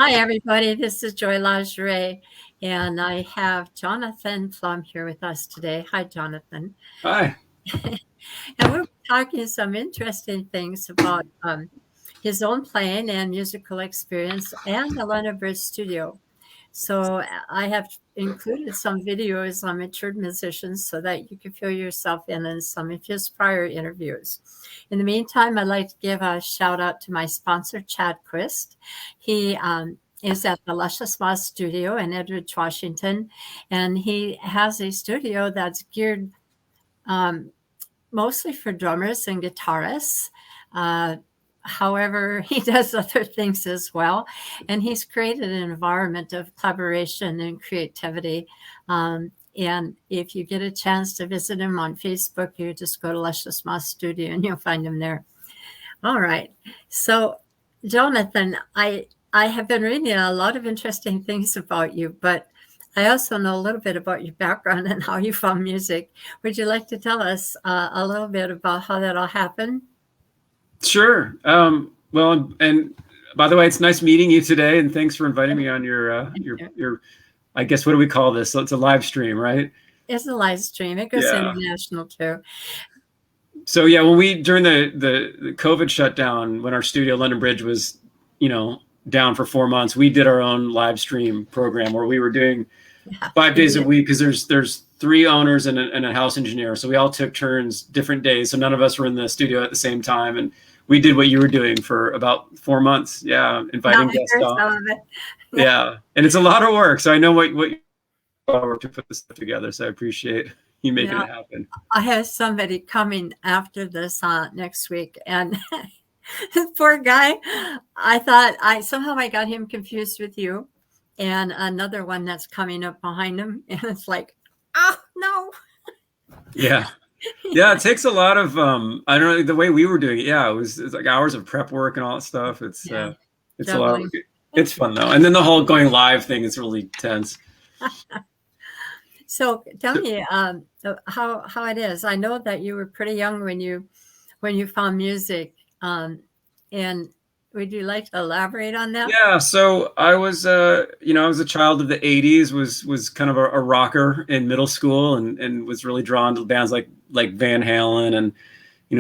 Hi, everybody. This is Joy Lingerie, and I have Jonathan Plum here with us today. Hi, Jonathan. Hi. And we're talking some interesting things about his own playing and musical experience and the London Bridge Studio. So I have included some videos on matured musicians so that you can fill yourself in some of his prior interviews. In the meantime, I'd like to give a shout out to my sponsor, Chad Christ. He is at the Luscious Moss Studio in Edwards, Washington, and he has a studio that's geared mostly for drummers and guitarists. However, he does other things as well. And he's created an environment of collaboration and creativity. And if you get a chance to visit him on Facebook, you just go to Luscious Moss Studio and you'll find him there. All right. So, Jonathan, I have been reading a lot of interesting things about you, but I also know a little bit about your background and how you found music. Would you like to tell us a little bit about how that all happened? Sure. Well, and by the way, it's nice meeting you today, and thanks for inviting me on your I guess, what do we call this? So it's a live stream, right? It's a live stream. It goes international too. So yeah, when we during the COVID shutdown, when our studio London Bridge was, down for 4 months, we did our own live stream program where we were doing 5 days a week because there's 3 owners and a house engineer. So we all took turns different days. So none of us were in the studio at the same time. And we did what you were doing for about 4 months. Yeah. Inviting guests on. Yeah. And it's a lot of work. So I know what you work to put this stuff together. So I appreciate you making it happen. I have somebody coming after this next week, and this poor guy, I thought somehow I got him confused with you and another one that's coming up behind him. And it's like, oh, no. Yeah. Yeah. It takes a lot of, I don't know, the way we were doing it. Yeah. It's like hours of prep work and all that stuff. It's a lot. It's fun though. And then the whole going live thing is really tense. So tell me how it is. I know that you were pretty young when you found music. And would you like to elaborate on that? Yeah, so I was, I was a child of the 80s, was kind of a rocker in middle school and was really drawn to bands like Van Halen and,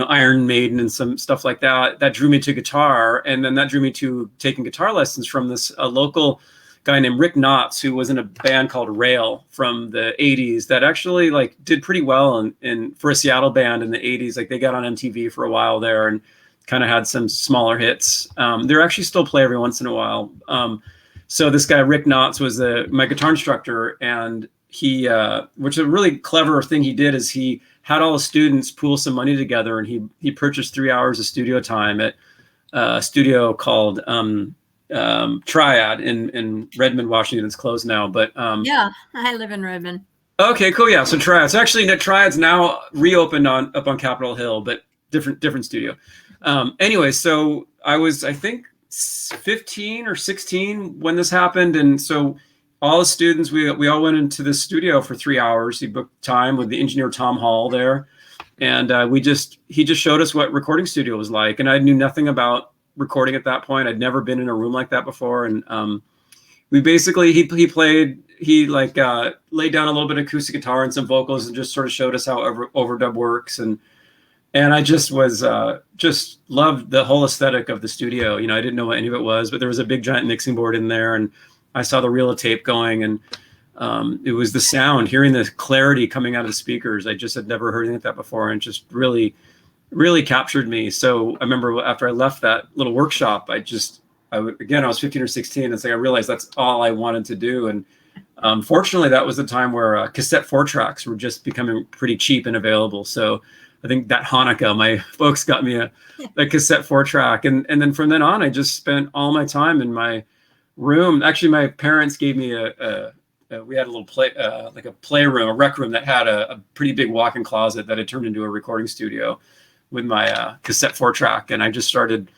Iron Maiden and some stuff like that. That drew me to guitar. And then that drew me to taking guitar lessons from this local guy named Rick Knotts, who was in a band called Rail from the 80s that actually did pretty well for a Seattle band in the 80s. Like they got on MTV for a while there and kind of had some smaller hits. They're actually still play every once in a while. So this guy, Rick Knotts, was my guitar instructor. And he, which is a really clever thing he did, is he had all the students pool some money together and he purchased 3 hours of studio time at a studio called Triad in Redmond, Washington. It's closed now, but yeah, I live in Redmond. Okay, cool. Yeah, so Triad. So actually, Triad's now reopened up on Capitol Hill, but different studio. Anyway, so I was, I think, 15 or 16 when this happened, and so all the students, we all went into the studio for 3 hours. He booked time with the engineer Tom Hall there, and he just showed us what recording studio was like, and I knew nothing about recording at that point. I'd never been in a room like that before, and we basically he laid down a little bit of acoustic guitar and some vocals and just sort of showed us how overdub works, and I just was just loved the whole aesthetic of the studio. I didn't know what any of it was, but there was a big giant mixing board in there, and I saw the reel of tape going, and it was the sound, hearing the clarity coming out of the speakers. I just had never heard anything like that before, and just really captured me. So I remember after I left that little workshop, I was 15 or 16. It's like I realized that's all I wanted to do. And fortunately, that was the time where cassette 4-tracks were just becoming pretty cheap and available. So I think that Hanukkah, my folks got me a cassette 4-track. And then from then on, I just spent all my time in my room. Actually, my parents gave me we had a little a playroom, a rec room that had a pretty big walk-in closet that had turned into a recording studio with my cassette 4-track. And I just started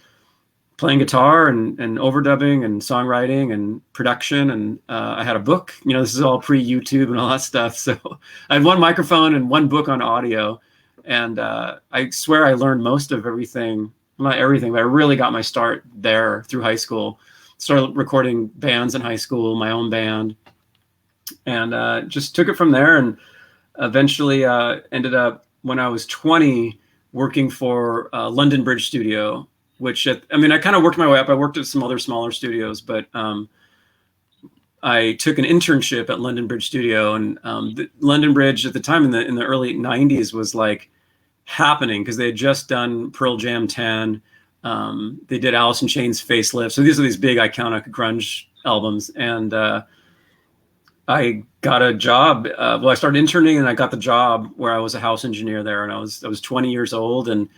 playing guitar and overdubbing and songwriting and production. And I had a book, this is all pre-YouTube and all that stuff. So I had one microphone and one book on audio. And I swear I learned most of everything, not everything, but I really got my start there through high school. started recording bands in high school, my own band, and just took it from there. And eventually ended up, when I was 20, working for London Bridge Studio, which I kind of worked my way up. I worked at some other smaller studios, but I took an internship at London Bridge Studio, and the London Bridge at the time in the early 90s was like happening, because they had just done Pearl Jam 10. They did Alice in Chains Facelift. So these are these big iconic grunge albums. And I got a job. I started interning, and I got the job where I was a house engineer there. And I was 20 years old. And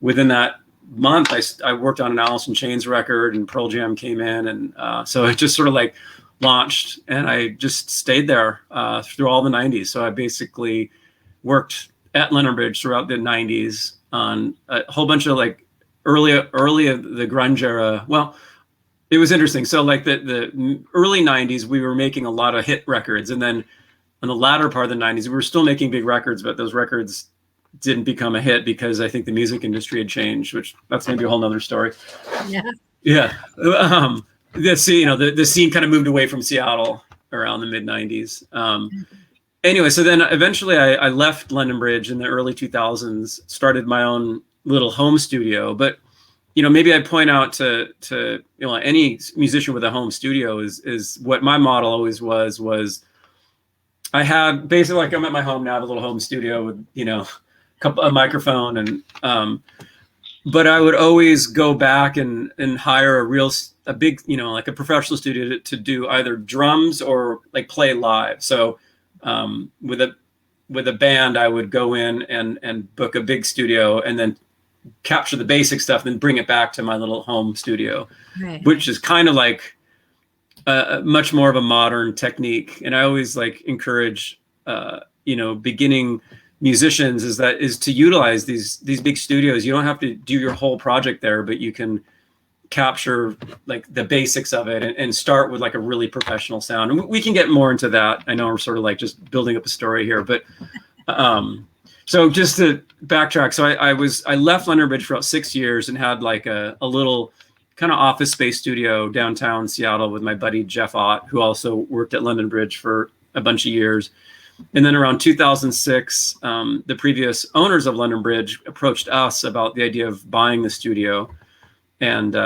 within that month, I worked on an Alice in Chains record, and Pearl Jam came in. And so it just sort of like launched, and I just stayed there through all the 90s. So I basically worked at London Bridge throughout the 90s on a whole bunch of like early of the grunge era. Well, it was interesting. So like the early 90s, we were making a lot of hit records. And then in the latter part of the 90s, we were still making big records, but those records didn't become a hit because I think the music industry had changed, which that's maybe a whole nother story. Yeah. Yeah. The scene kind of moved away from Seattle around the mid 90s. Anyway, so then eventually I left London Bridge in the early 2000s, started my own little home studio. But, maybe I'd point out to any musician with a home studio is what my model always was I had basically, like I'm at my home now, I have a little home studio with, a microphone, and but I would always go back and hire a big, like a professional studio to do either drums or like play live. So with a band, I would go in and book a big studio, and then capture the basic stuff, then bring it back to my little home studio, right, which is kind of like much more of a modern technique. And I always like encourage, beginning musicians is to utilize these big studios. You don't have to do your whole project there, but you can capture like the basics of it and start with like a really professional sound. And we can get more into that. I know we're sort of like just building up a story here, but so just to backtrack. So I left London Bridge for about 6 years and had like a little kind of office space studio downtown Seattle with my buddy Jeff Ott, who also worked at London Bridge for a bunch of years. And then around 2006, the previous owners of London Bridge approached us about the idea of buying the studio. And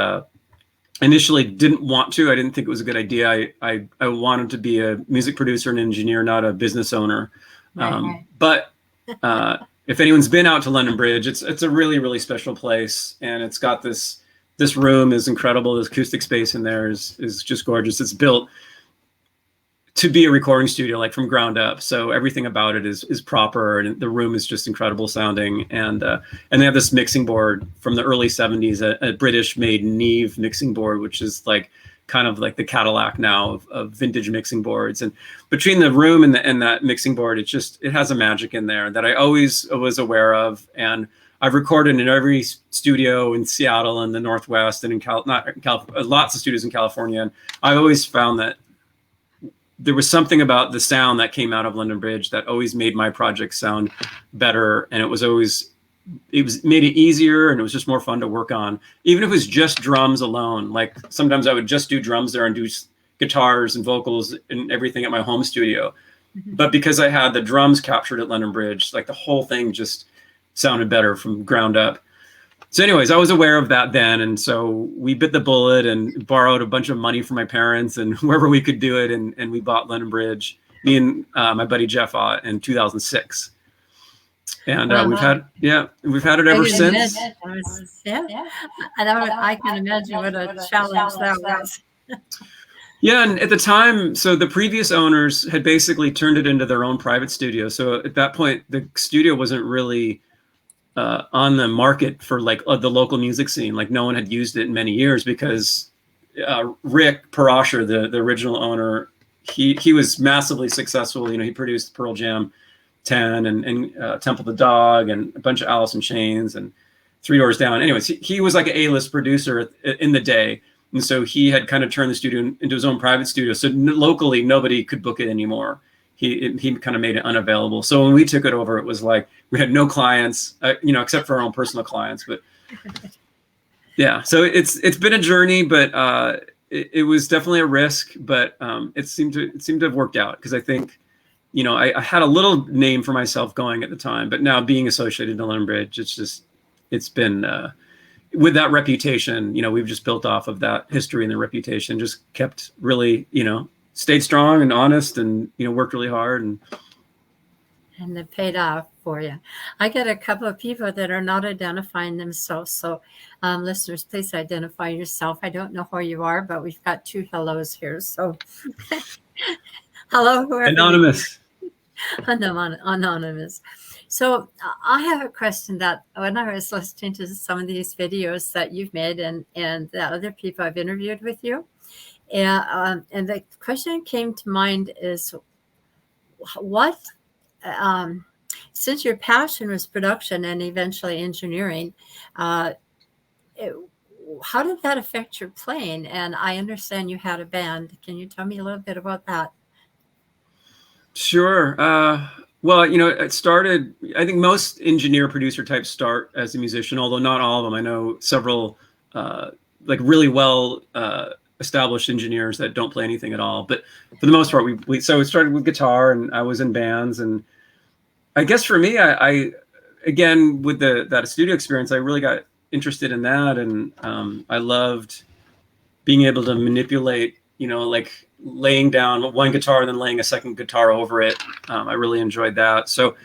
initially didn't want to. I didn't think it was a good idea. I wanted to be a music producer and engineer, not a business owner. Right. But if anyone's been out to London Bridge, it's a really, really special place. And it's got this room is incredible. This acoustic space in there is just gorgeous. It's built to be a recording studio, like from ground up. So everything about it is proper, and the room is just incredible sounding. And they have this mixing board from the early 70s, a British made Neve mixing board, which is like kind of like the Cadillac now of vintage mixing boards. And between the room and that mixing board, it has a magic in there that I always was aware of. And I've recorded in every studio in Seattle and the Northwest, and lots of studios in California. And I always found that there was something about the sound that came out of London Bridge that always made my project sound better. And it made it easier, and it was just more fun to work on. Even if it was just drums alone, like sometimes I would just do drums there and do guitars and vocals and everything at my home studio. Mm-hmm. But because I had the drums captured at London Bridge, like the whole thing just sounded better from ground up. So anyways, I was aware of that then. And so we bit the bullet and borrowed a bunch of money from my parents and wherever we could do it. And we bought London Bridge, me and my buddy Jeff Ott, in 2006. And we've had it ever since. Yeah. I can imagine what a challenge that was. Yeah. And at the time, so the previous owners had basically turned it into their own private studio. So at that point, the studio wasn't really on the market for like the local music scene. Like no one had used it in many years because Rick Parasher, the original owner, he was massively successful. He produced Pearl Jam 10 and Temple the Dog and a bunch of Alice in Chains and Three Doors Down. Anyways, he was like an A-list producer in the day. And so he had kind of turned the studio into his own private studio. So locally, nobody could book it anymore. He kind of made it unavailable. So when we took it over, it was like we had no clients, except for our own personal clients. But yeah, so it's been a journey, but it was definitely a risk, but it seemed to have worked out, because I think, you know, I had a little name for myself going at the time, but now being associated to London Bridge, it's been with that reputation, you know, we've just built off of that history, and the reputation just kept really, you know, stayed strong and honest, and, you know, worked really hard, and it paid off for you. I get a couple of people that are not identifying themselves. So listeners, please identify yourself. I don't know who you are, but we've got 2 hellos here. So hello, whoever. Anonymous. Anonymous. So I have a question that when I was listening to some of these videos that you've made, and the other people I've interviewed with you, and the question came to mind is, what, since your passion was production and eventually engineering, how did that affect your playing? And I understand you had a band. Can you tell me a little bit about that? Sure. Well, you know, it started, I think most engineer producer types start as a musician, although not all of them. I know several like really well established engineers that don't play anything at all. But for the most part, so it started with guitar, and I was in bands. And I guess for me, I again, with that studio experience, I really got interested in that. And I loved being able to manipulate, you know, like laying down one guitar and then laying a second guitar over it. I really enjoyed that. So,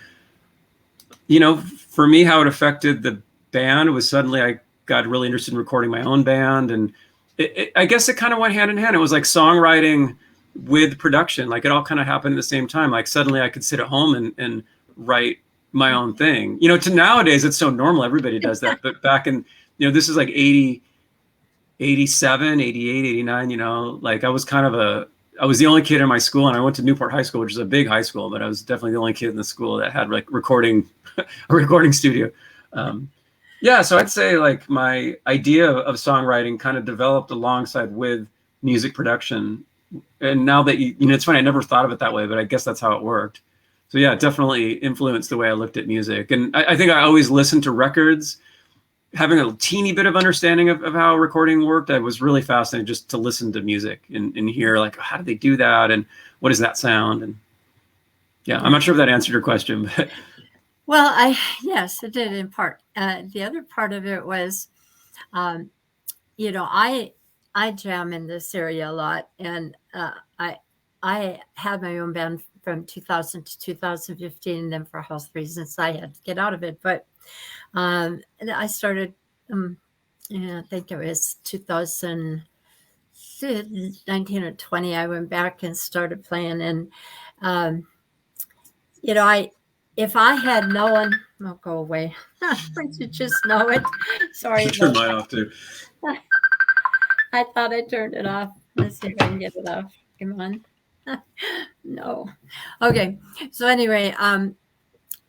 you know, for me, how it affected the band was suddenly I got really interested in recording my own band. And I guess it kind of went hand in hand. It was like songwriting with production. Like it all kind of happened at the same time. Like suddenly I could sit at home and write my own thing. You know, to nowadays, it's so normal. Everybody does that. But back in, you know, this is like 87, 88, 89, you know, like I was the only kid in my school, and I went to Newport High School, which is a big high school, but I was definitely the only kid in the school that had like a recording studio. Yeah. So I'd say like my idea of songwriting kind of developed alongside with music production. And now that, you know, it's funny, I never thought of it that way, but I guess that's how it worked. So yeah, it definitely influenced the way I looked at music. And I think I always listened to records, having a teeny bit of understanding of how recording worked. I was really fascinated just to listen to music and hear like, how do they do that? And what does that sound? And yeah, I'm not sure if that answered your question, but. Well, yes, it did in part. The other part of it was, you know, I jam in this area a lot, and I had my own band from 2000 to 2015, and then for health reasons I had to get out of it. But and I started, I think it was 2019 or 20. I went back and started playing, and you know, if I had known, I'll go away. Don't you just know it? Sorry. Turn mine off too. I thought I turned it off. Let's see if I can get it off. Come on. No. Okay. So anyway, I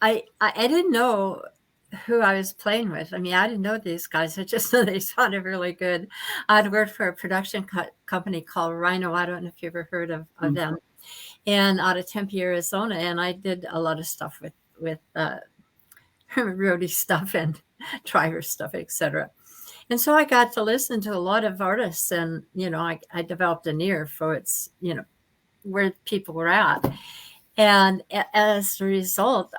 didn't know who I was playing with. I mean, I didn't know these guys. I just know they sounded really good. I'd worked for a production company called Rhino. I don't know if you ever heard of them. And out of Tempe, Arizona, and I did a lot of stuff with roadie stuff and driver stuff, etc. And so I got to listen to a lot of artists, and you know, I developed an ear for its, you know, where people were at, and as a result,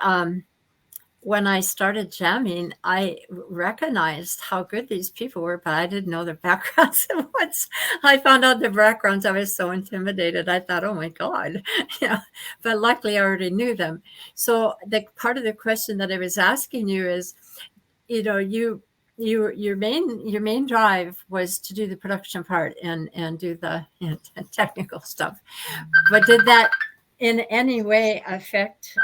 when I started jamming, I recognized how good these people were, but I didn't know their backgrounds. And once I found out their backgrounds, I was so intimidated. I thought, oh my God, yeah. But luckily I already knew them. So the part of the question that I was asking you is, you know, your main drive was to do the production part and do the, you know, technical stuff. But did that in any way affect,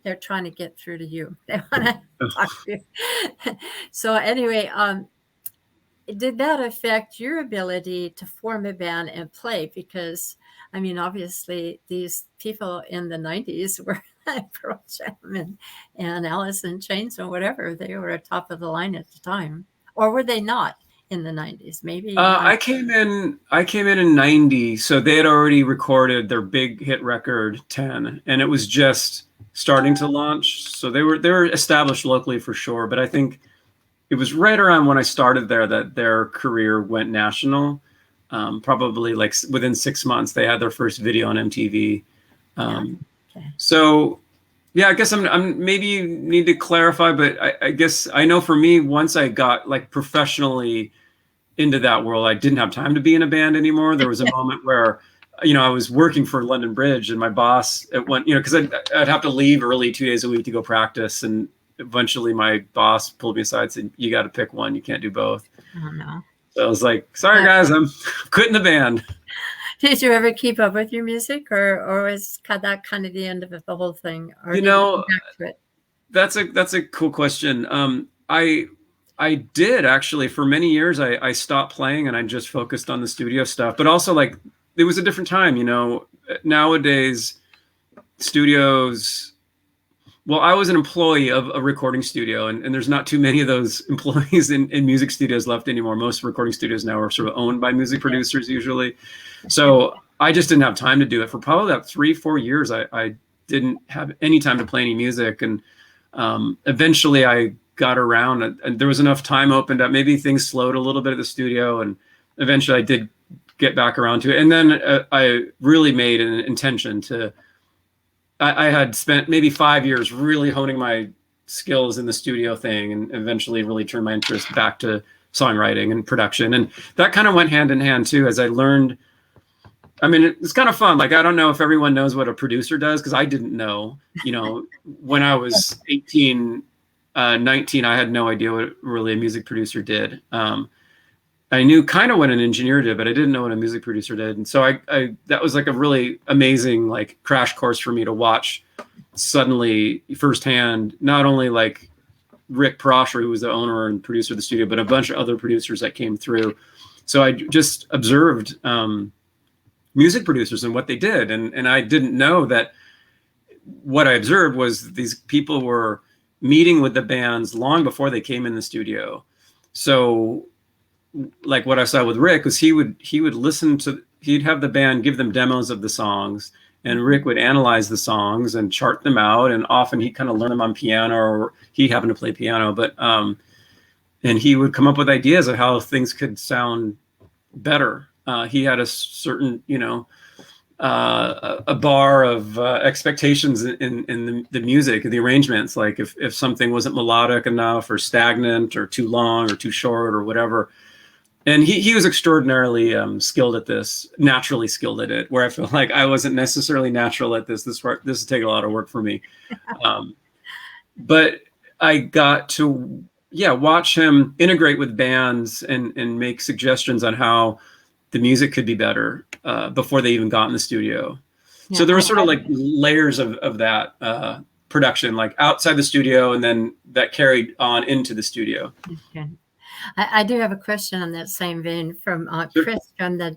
they're trying to get through to you. They want to talk to you. So anyway, did that affect your ability to form a band and play? Because, I mean, obviously these people in the 90s were Pearl Jam and Alice in Chains or whatever. They were at top of the line at the time. Or were they not in the 90s? Maybe. I came in in 90. So they had already recorded their big hit record 10, and it was just starting to launch. So they were established locally for sure, but I think it was right around when I started there that their career went national. probably like within 6 months, they had their first video on MTV. Okay. So yeah, I guess I'm maybe you need to clarify, but I guess I know for me, once I got like professionally into that world, I didn't have time to be in a band anymore. There was a moment where, I was working for London Bridge, and my boss at one, because I'd have to leave early 2 days a week to go practice, and eventually my boss pulled me aside and said, "You got to pick one. You can't do both." Oh, no. So I was like, "Sorry guys, I'm quitting the band." Did you ever keep up with your music, or was that kind of the end of it, the whole thing? Or You did you know, come back to it? that's a cool question. I did actually for many years. I stopped playing and I just focused on the studio stuff. But also, like, it was a different time. Nowadays studios. Well, I was an employee of a recording studio, and there's not too many of those employees in music studios left anymore. Most recording studios now are sort of owned by music producers usually. So I just didn't have time to do it for probably about 3-4 years. I didn't have any time to play any music, and eventually I got around, and there was enough time opened up. Maybe things slowed a little bit at the studio, and eventually I did get back around to it. And then I really made an intention to. I had spent maybe 5 years really honing my skills in the studio thing, and eventually really turned my interest back to songwriting and production. And that kind of went hand in hand too, as I learned. I mean, it's kind of fun. Like, I don't know if everyone knows what a producer does, because I didn't know. When I was 18, 19, I had no idea what really a music producer did. I knew kind of what an engineer did, but I didn't know what a music producer did. And so I that was like a really amazing like crash course for me to watch suddenly firsthand, not only like Rick Prosher, who was the owner and producer of the studio, but a bunch of other producers that came through. So I just observed music producers and what they did. And I didn't know that what I observed was these people were meeting with the bands long before they came in the studio. So like what I saw with Rick was he would he'd have the band give them demos of the songs, and Rick would analyze the songs and chart them out, and often he'd kind of learn them on piano, or he happened to play piano, but and he would come up with ideas of how things could sound better. He had a certain a bar of expectations in the music, the arrangements, like if something wasn't melodic enough or stagnant or too long or too short or whatever. And he was extraordinarily skilled at this, naturally skilled at it, where I feel like I wasn't necessarily natural at this. This is taking a lot of work for me. But I got to, watch him integrate with bands and make suggestions on how the music could be better before they even got in the studio. Yeah. So there were sort of like layers of that production, like outside the studio, and then that carried on into the studio. Okay. I do have a question on that same vein from Chris from the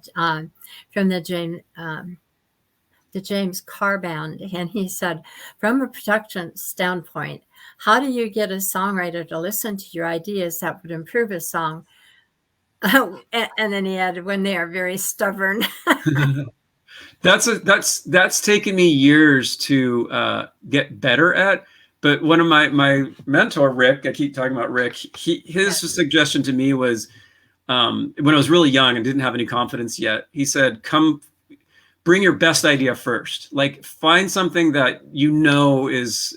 James Carr Band, and he said, from a production standpoint, how do you get a songwriter to listen to your ideas that would improve a song? And then he added, when they are very stubborn. That's taken me years to get better at. But one of my mentor, Rick, I keep talking about Rick, his suggestion to me was, when I was really young and didn't have any confidence yet, he said, bring your best idea first. Like, find something that is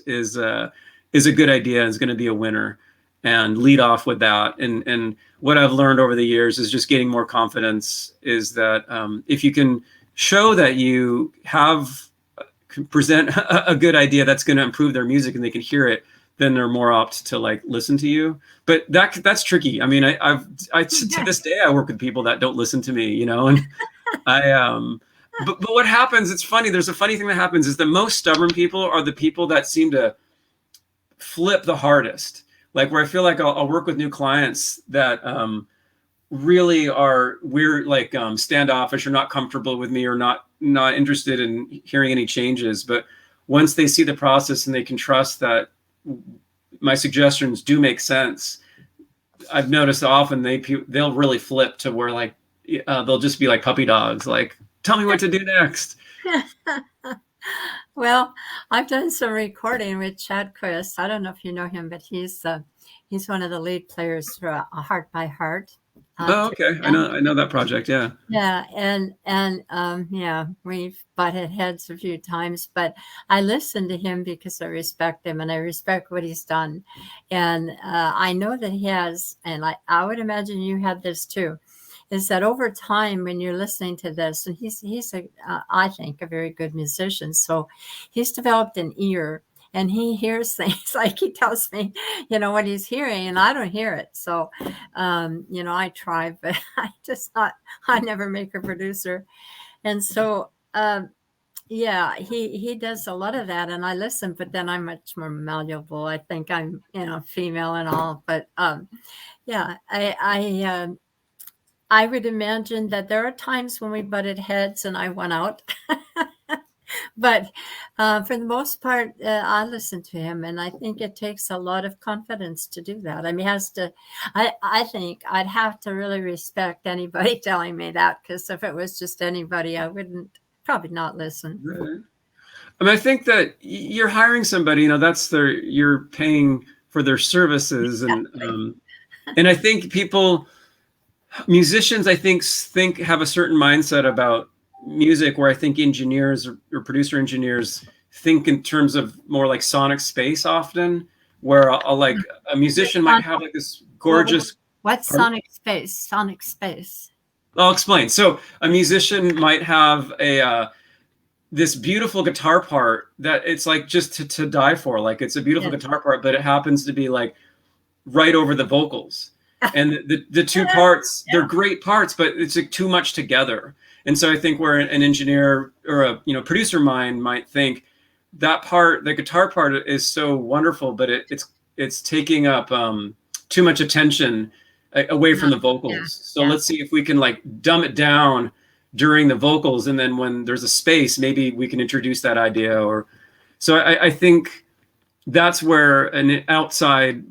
a good idea and is going to be a winner, and lead off with that. And what I've learned over the years is just getting more confidence is that if you can show that you can present a good idea that's going to improve their music and they can hear it, then they're more apt to like listen to you. But that's tricky. I mean, to this day, I work with people that don't listen to me, and but what happens, it's funny. There's a funny thing that happens is the most stubborn people are the people that seem to flip the hardest. Like, where I feel like I'll work with new clients that really are weird, like standoffish or not comfortable with me, or not interested in hearing any changes. But once they see the process and they can trust that my suggestions do make sense, I've noticed often they'll really flip to where like they'll just be like puppy dogs, like, tell me what to do next. Well, I've done some recording with Chad Chris. I don't know if you know him, but he's one of the lead players for A Heart by Heart. Oh, to okay. I them. know that project. Yeah. Yeah, yeah, we've butted heads a few times, but I listen to him because I respect him and I respect what he's done. And I know that he has, and I would imagine you had this too, is that over time when you're listening to this, and he's a I think a very good musician, so he's developed an ear and he hears things like he tells me, what he's hearing, and I don't hear it. So, I try, but I never make a producer. And so, yeah, he does a lot of that, and I listen, but then I'm much more malleable. I think I'm, female and all, but yeah, I would imagine that there are times when we butted heads and I went out. But for the most part, I listen to him, and I think it takes a lot of confidence to do that. I mean, I think I'd have to really respect anybody telling me that, because if it was just anybody, I wouldn't probably not listen. Right. I mean, I think that you're hiring somebody, you're paying for their services, Exactly. and I think musicians, I think have a certain mindset about music, where I think engineers or producer engineers think in terms of more like sonic space often, where like a musician might have like this gorgeous. What's Pardon? sonic space? Sonic space. I'll explain. So a musician might have this beautiful guitar part that it's like just to die for. Like it's a beautiful guitar part, but it happens to be like right over the vocals. And the two parts, they're great parts, but it's like too much together. And so I think where an engineer or a producer mind might think that part, the guitar part, is so wonderful, but it's taking up too much attention away from the vocals. So let's see if we can like dumb it down during the vocals, and then when there's a space, maybe we can introduce that idea. Or so I think that's where an outside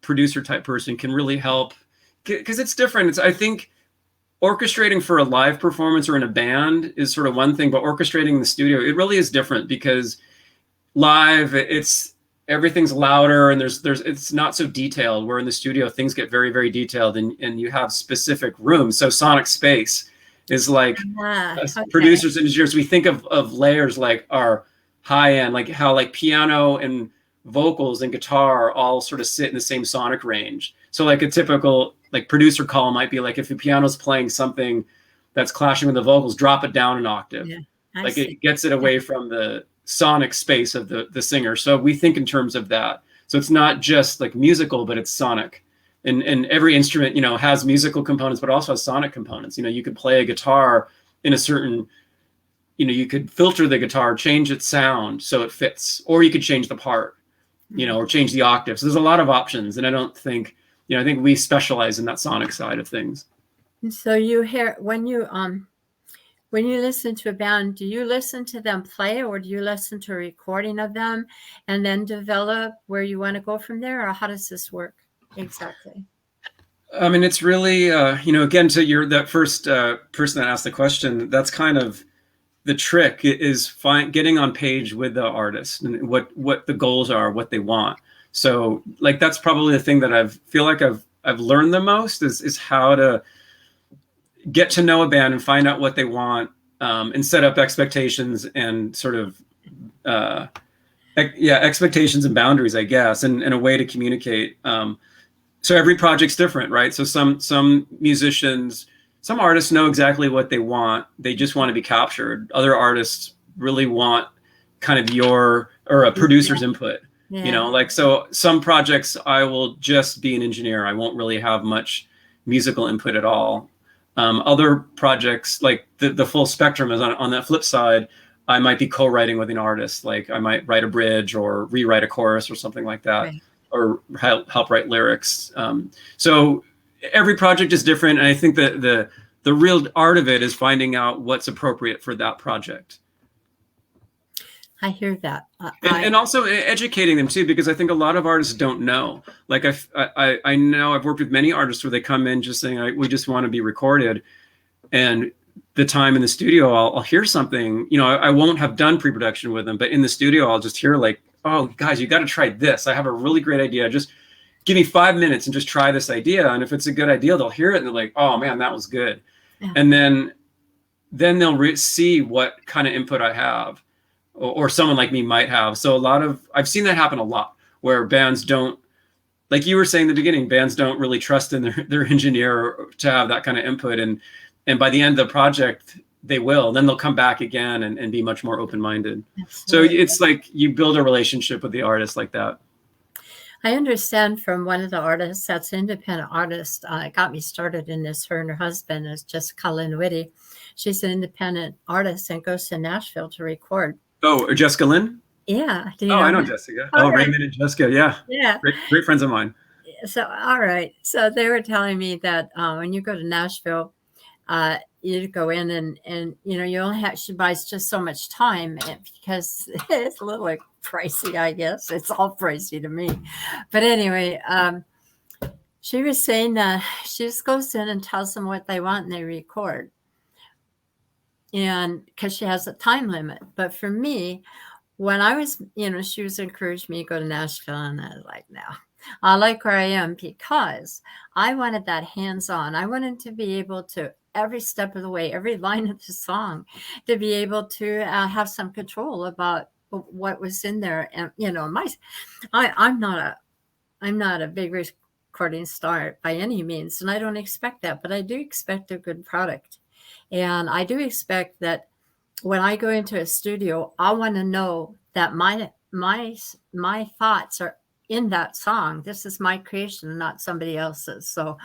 producer type person can really help, because it's different. I think orchestrating for a live performance or in a band is sort of one thing, but orchestrating in the studio, it really is different, because live, everything's louder and it's not so detailed, where in the studio things get very, very detailed, and you have specific rooms. So sonic space is like, producers and engineers, we think of layers like our high end, like how like piano and vocals and guitar all sort of sit in the same sonic range. So like a typical like producer call might be like, if the piano's playing something that's clashing with the vocals, drop it down an octave. Like it gets it away from the sonic space of the singer. So we think in terms of that. So it's not just like musical, but it's sonic. And every instrument, has musical components, but also has sonic components. You could play a guitar in a certain, you could filter the guitar, change its sound so it fits, or you could change the part, or change the octave. So there's a lot of options. And I don't think, I think we specialize in that sonic side of things. And so you hear, when you listen to a band, do you listen to them play, or do you listen to a recording of them and then develop where you want to go from there? Or how does this work exactly? I mean, it's really, again, to that first person that asked the question, that's kind of the trick, is getting on page with the artist and what the goals are, what they want. So like, that's probably the thing that I've learned the most is how to get to know a band and find out what they want, and set up expectations and sort of, expectations and boundaries, I guess, and a way to communicate. So every project's different, right? So some musicians, some artists know exactly what they want. They just want to be captured. Other artists really want kind of a producer's input. Like, so some projects I will just be an engineer. I won't really have much musical input at all. Other projects, like the full spectrum, is on that flip side. I might be co-writing with an artist. Like I might write a bridge or rewrite a chorus or something like that, or help write lyrics. So every project is different. And I think that the real art of it is finding out what's appropriate for that project. I hear that. And also educating them too, because I think a lot of artists don't know. Like I know I've worked with many artists where they come in just saying, we just want to be recorded. And the time in the studio, I'll hear something, I won't have done pre-production with them, but in the studio, I'll just hear like, oh guys, you got to try this. I have a really great idea. Just give me 5 minutes and just try this idea. And if it's a good idea, they'll hear it and they're like, oh man, that was good. Yeah. And then they'll see what kind of input I have, or someone like me might have. So I've seen that happen a lot, where bands don't, like you were saying in the beginning, bands don't really trust in their engineer to have that kind of input. And by the end of the project, they will. And then they'll come back again and be much more open-minded. Absolutely. So it's like you build a relationship with the artist like that. I understand from one of the artists that's an independent artist, got me started in this. Her and her husband is Jessica Lynn Whitty. She's an independent artist and goes to Nashville to record. Oh, or Jessica Lynn? Yeah. I know Jessica. Right. Raymond and Jessica. Yeah. Yeah. Great friends of mine. So, all right. So they were telling me that when you go to Nashville, you go in and you only have, she buys just so much time because it's a little like pricey, I guess. It's all pricey to me. But anyway, she was saying that she just goes in and tells them what they want and they record. And because she has a time limit. But for me, when I was, she was encouraged me to go to Nashville, and I was like, no, I like where I am, because I wanted that hands-on. I wanted to be able to, every step of the way, every line of the song, to be able to have some control about what was in there. And, I'm not a big recording star by any means, and I don't expect that, but I do expect a good product. And I do expect that when I go into a studio, I want to know that my thoughts are in that song. This is my creation, not somebody else's. So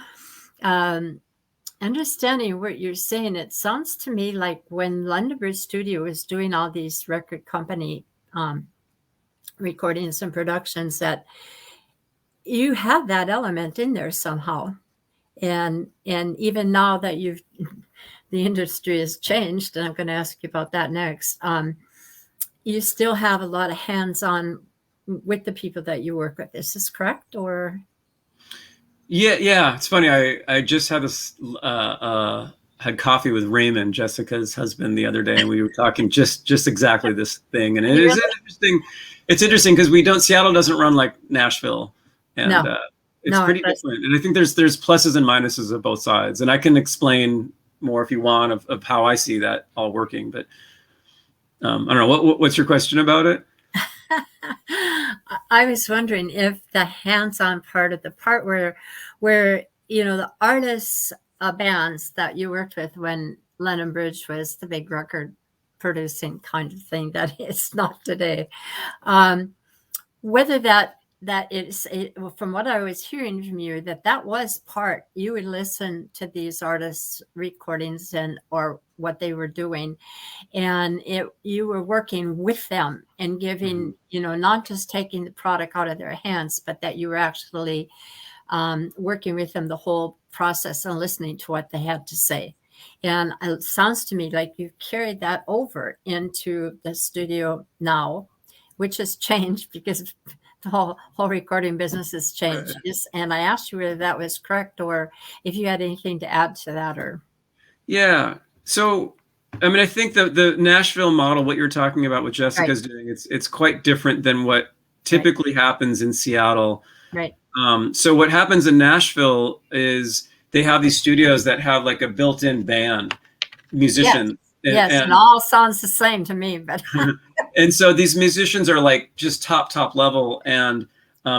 understanding what you're saying, it sounds to me like when London Bridge Studio was doing all these record company recordings and productions, that you have that element in there somehow. And even now that the industry has changed, and I'm going to ask you about that next, you still have a lot of hands-on with the people that you work with. Is this correct? Or? Yeah. It's funny. I just had had coffee with Raymond, Jessica's husband, the other day, and we were talking just exactly this thing. And it is interesting. It's interesting because Seattle doesn't run like Nashville, and it's pretty different. And I think there's pluses and minuses of both sides. And I can explain more if you want of how I see that all working. But I don't know. What's your question about it? I was wondering if the hands-on part of the part where the artists, bands that you worked with when London Bridge was the big record producing kind of thing that it's not today, whether that is, from what I was hearing from you, that was part, you would listen to these artists' recordings or what they were doing, and you were working with them and giving, not just taking the product out of their hands, but that you were actually working with them the whole process and listening to what they had to say. And it sounds to me like you've carried that over into the studio now, which has changed because the whole recording business has changed. Right. And I asked you whether that was correct, or if you had anything to add to that. Or yeah. So, I mean, I think the Nashville model, what you're talking about, what Jessica's doing, it's quite different than what typically happens in Seattle. Right. So what happens in Nashville is they have these studios that have like a built-in band, musicians. Yes, and all sounds the same to me. But and so these musicians are like just top level, and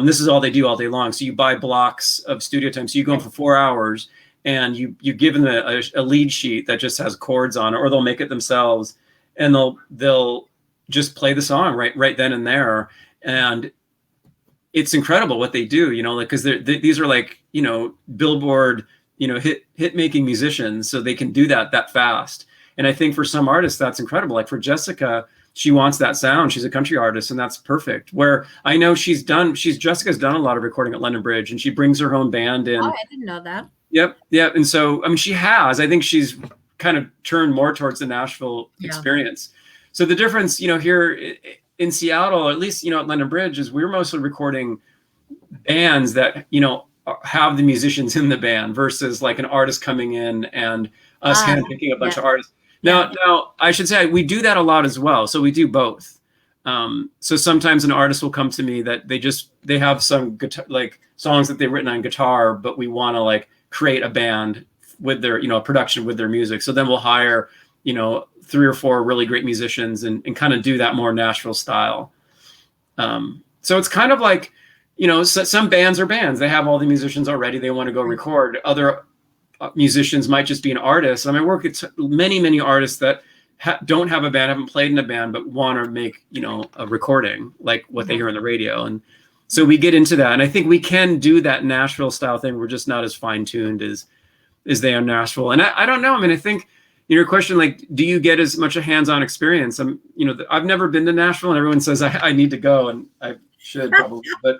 this is all they do all day long. So you buy blocks of studio time. So you go in for 4 hours, and you give them a lead sheet that just has chords on it, or they'll make it themselves, and they'll just play the song right then and there. And it's incredible what they do, because these are like Billboard hit making musicians, so they can do that fast. And I think for some artists, that's incredible. Like for Jessica, she wants that sound. She's a country artist, and that's perfect. Where I know Jessica's done a lot of recording at London Bridge, and she brings her own band in. Oh, I didn't know that. Yep. And so, I mean, I think she's kind of turned more towards the Nashville experience. So the difference, here in Seattle, or at least, at London Bridge, is we're mostly recording bands that, have the musicians in the band versus like an artist coming in and us handpicking a bunch of artists. Now, I should say we do that a lot as well. So we do both. So sometimes an artist will come to me that they have some guitar, like songs that they've written on guitar, but we want to like create a band with their, a production with their music. So then we'll hire, 3 or 4 really great musicians and kind of do that more Nashville style. So it's kind of like, some bands are bands. They have all the musicians already. They want to go record. Other musicians might just be an artist. I mean, I work with many, many artists that don't have a band, haven't played in a band, but want to make, a recording like what they hear on the radio. And so we get into that. And I think we can do that Nashville style thing. We're just not as fine tuned as they are in Nashville. And I don't know. I mean, I think your question, like, do you get as much a hands-on experience? I've never been to Nashville, and everyone says I need to go, and I should probably, but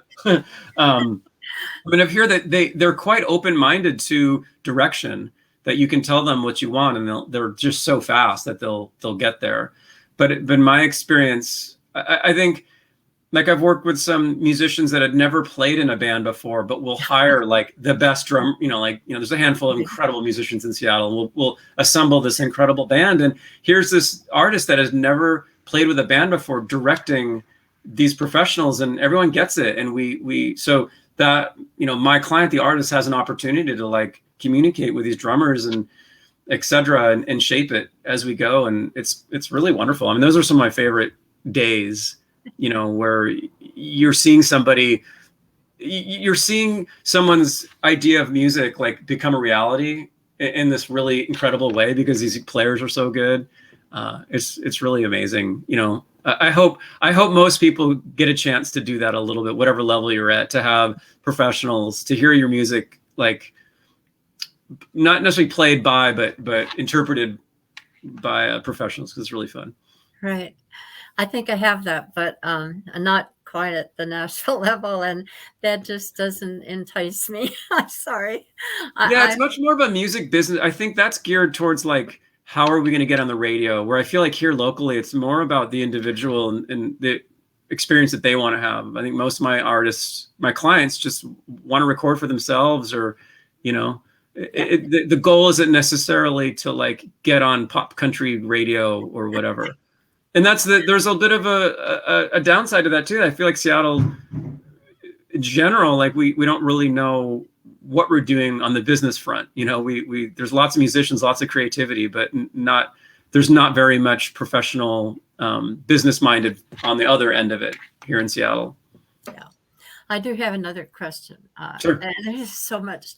I mean, I've heard that they're quite open-minded to direction, that you can tell them what you want, and they're just so fast that they'll get there. But in my experience, I think, like, I've worked with some musicians that had never played in a band before, but will hire like the best drum, there's a handful of incredible musicians in Seattle, and we'll assemble this incredible band. And here's this artist that has never played with a band before directing these professionals, and everyone gets it. And so that, my client, the artist, has an opportunity to like communicate with these drummers and et cetera, and shape it as we go. And it's really wonderful. I mean, those are some of my favorite days, where you're seeing someone's idea of music like become a reality in this really incredible way, because these players are so good. It's really amazing. I hope most people get a chance to do that a little bit, whatever level you're at, to have professionals to hear your music, like not necessarily played by, but interpreted by professionals, because it's really fun. Right. I think I have that, but not quite at the Nashville level, and that just doesn't entice me. I'm sorry. It's much more of a music business. I think that's geared towards like, how are we going to get on the radio? Where I feel like here locally, it's more about the individual and the experience that they want to have. I think most of my artists, my clients, just want to record for themselves, or, the goal isn't necessarily to like get on pop country radio or whatever. And there's a bit of a downside to that too. I feel like Seattle in general, like we don't really know what we're doing on the business front. There's lots of musicians, lots of creativity, but there's not very much professional, business minded on the other end of it here in Seattle. Yeah. I do have another question. Sure. And there's so much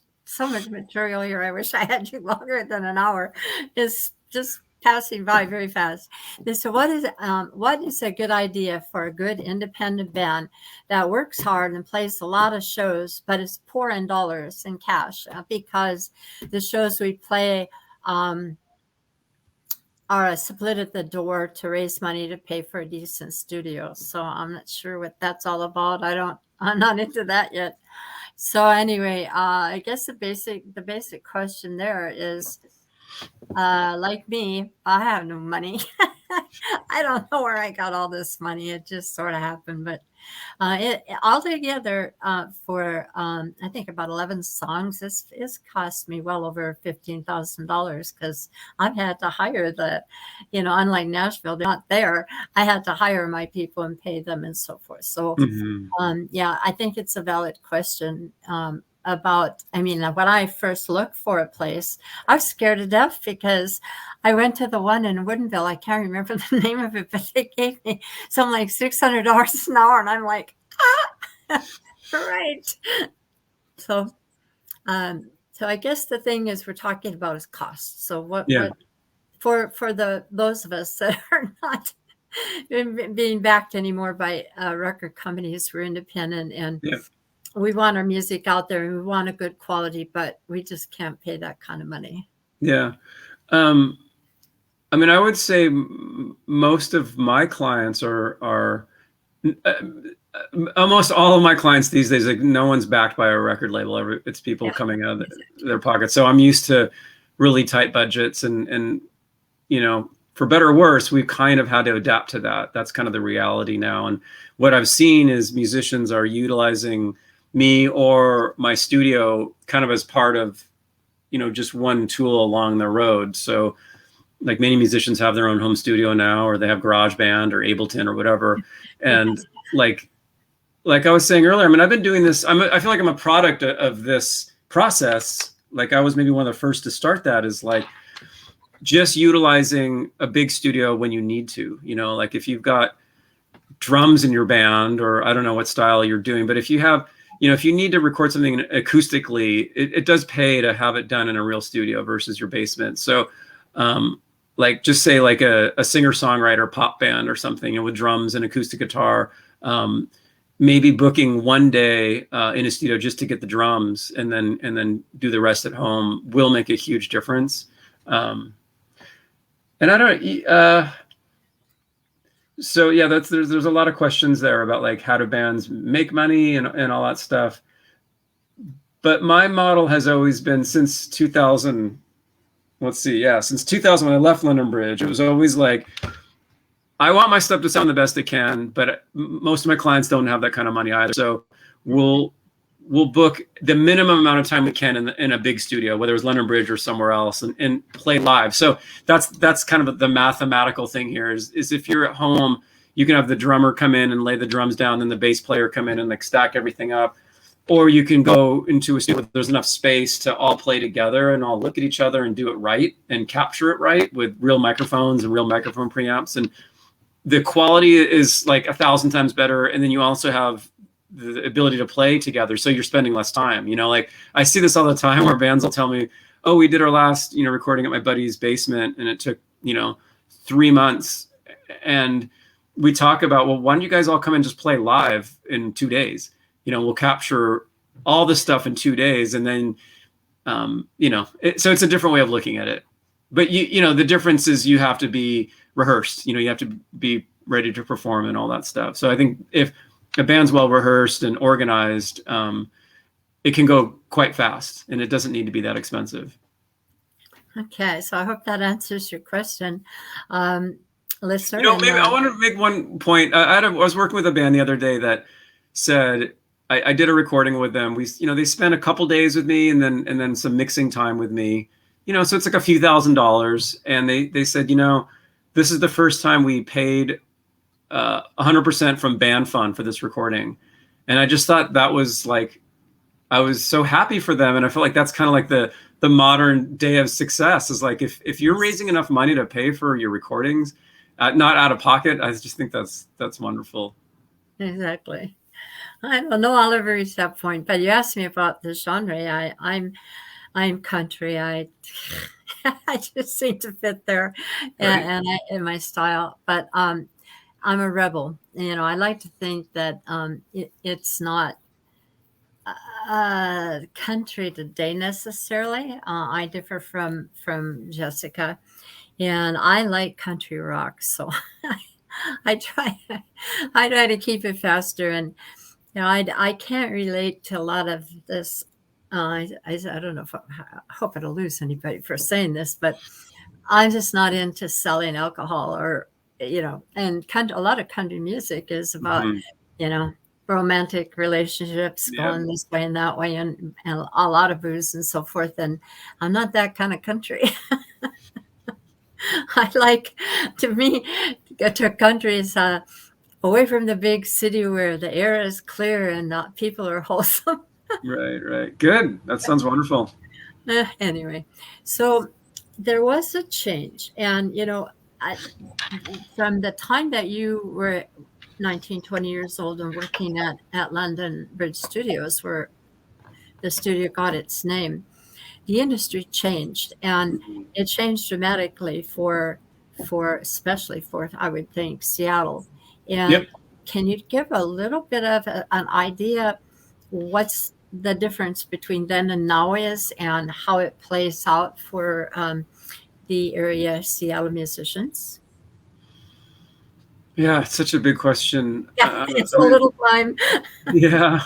material here. I wish I had you longer than an hour. It's just passing by very fast. So what is a good idea for a good independent band that works hard and plays a lot of shows, but is poor in dollars and cash, because the shows we play are a split at the door to raise money to pay for a decent studio. So I'm not sure what that's all about. I'm not into that yet. So anyway, I guess the basic question there is, like me, I have no money. I don't know where I got all this money. It just sort of happened, but it altogether for I think about 11 songs, it's cost me well over $15,000, because I've had to hire unlike Nashville, they're not there. I had to hire my people and pay them and so forth. So I think it's a valid question. When I first looked for a place, I was scared to death, because I went to the one in Woodinville. I can't remember the name of it, but they gave me something like $600 an hour. And I'm like, right. So I guess the thing is we're talking about is cost. So what for those of us that are not being backed anymore by record companies, we're independent, and we want our music out there, and we want a good quality, but we just can't pay that kind of money. Yeah. I would say most of my clients are almost all of my clients these days, like, no one's backed by a record label. It's people coming out of their pockets. So I'm used to really tight budgets, and for better or worse, we've kind of had to adapt to that. That's kind of the reality now. And what I've seen is musicians are utilizing me or my studio kind of as part of, just one tool along the road. So like many musicians have their own home studio now, or they have GarageBand or Ableton or whatever. And like I was saying earlier, I mean, I've been doing this. I feel like I'm a product of this process. Like I was maybe one of the first to start that, is like just utilizing a big studio when you need to, you know, like if you've got drums in your band, or I don't know what style you're doing, but if you have, you know, if you need to record something acoustically, it does pay to have it done in a real studio versus your basement. So like just say like a singer-songwriter pop band or something, you know, with drums and acoustic guitar, maybe booking one day in a studio just to get the drums and then do the rest at home will make a huge difference. And I don't, so yeah, there's a lot of questions there about like how do bands make money and all that stuff. But my model has always been since 2000, since 2000 when I left London Bridge, it was always like, I want my stuff to sound the best it can, but most of my clients don't have that kind of money either. So we'll book the minimum amount of time we can in a big studio, whether it's London Bridge or somewhere else, and play live. So that's kind of the mathematical thing here is if you're at home, you can have the drummer come in and lay the drums down, then the bass player come in and like stack everything up. Or you can go into a studio where there's enough space to all play together and all look at each other and do it right and capture it right with real microphones and real microphone preamps. And the quality is like 1,000 times better. And then you also have the ability to play together. So you're spending less time, you know, like I see this all the time where bands will tell me, oh, we did our last, you know, recording at my buddy's basement and it took, you know, 3 months. And we talk about, well, why don't you guys all come and just play live in 2 days? You know, we'll capture all this stuff in 2 days. And then, you know, so it's a different way of looking at it. But you know, the difference is you have to be rehearsed, you know, you have to be ready to perform and all that stuff. So I think if a band's well rehearsed and organized, it can go quite fast and it doesn't need to be that expensive. Okay, so I hope that answers your question, listener. You know, maybe I want to make one point. I was working with a band the other day that said, I did a recording with them. You know, they spent a couple days with me and then some mixing time with me, you know, so it's like a few $1,000s. And they said, you know, this is the first time we paid 100% from band fund for this recording. And I just thought that was like, I was so happy for them. And I feel like that's kind of like the modern day of success is like, if you're raising enough money to pay for your recordings, not out of pocket, I just think that's wonderful. Exactly. I don't know, I'll ever reach that point, but you asked me about the genre. I'm country. I just seem to fit there, Right. and in my style. But I'm a rebel. You know, I like to think that it's not country today necessarily. I differ from Jessica, and I like country rock. So I try to keep it faster, and you know, I can't relate to a lot of this. I don't know if I hope I don't lose anybody for saying this, but I'm just not into selling alcohol or, you know, and a lot of country music is about, you know, romantic relationships going this way and that way and a lot of booze and so forth. And I'm not that kind of country. I like, to me, to countries away from the big city where the air is clear and people are wholesome. Right. Good. That sounds wonderful. Anyway, so there was a change. And, you know, from the time that you were 19, 20 years old and working at London Bridge Studios, where the studio got its name, the industry changed. And it changed dramatically especially for, I would think, Seattle. And can you give a little bit of an idea what's the difference between then and now is, and how it plays out for the area Seattle musicians? Yeah, it's such a big question. Yeah, it's a little time. Yeah.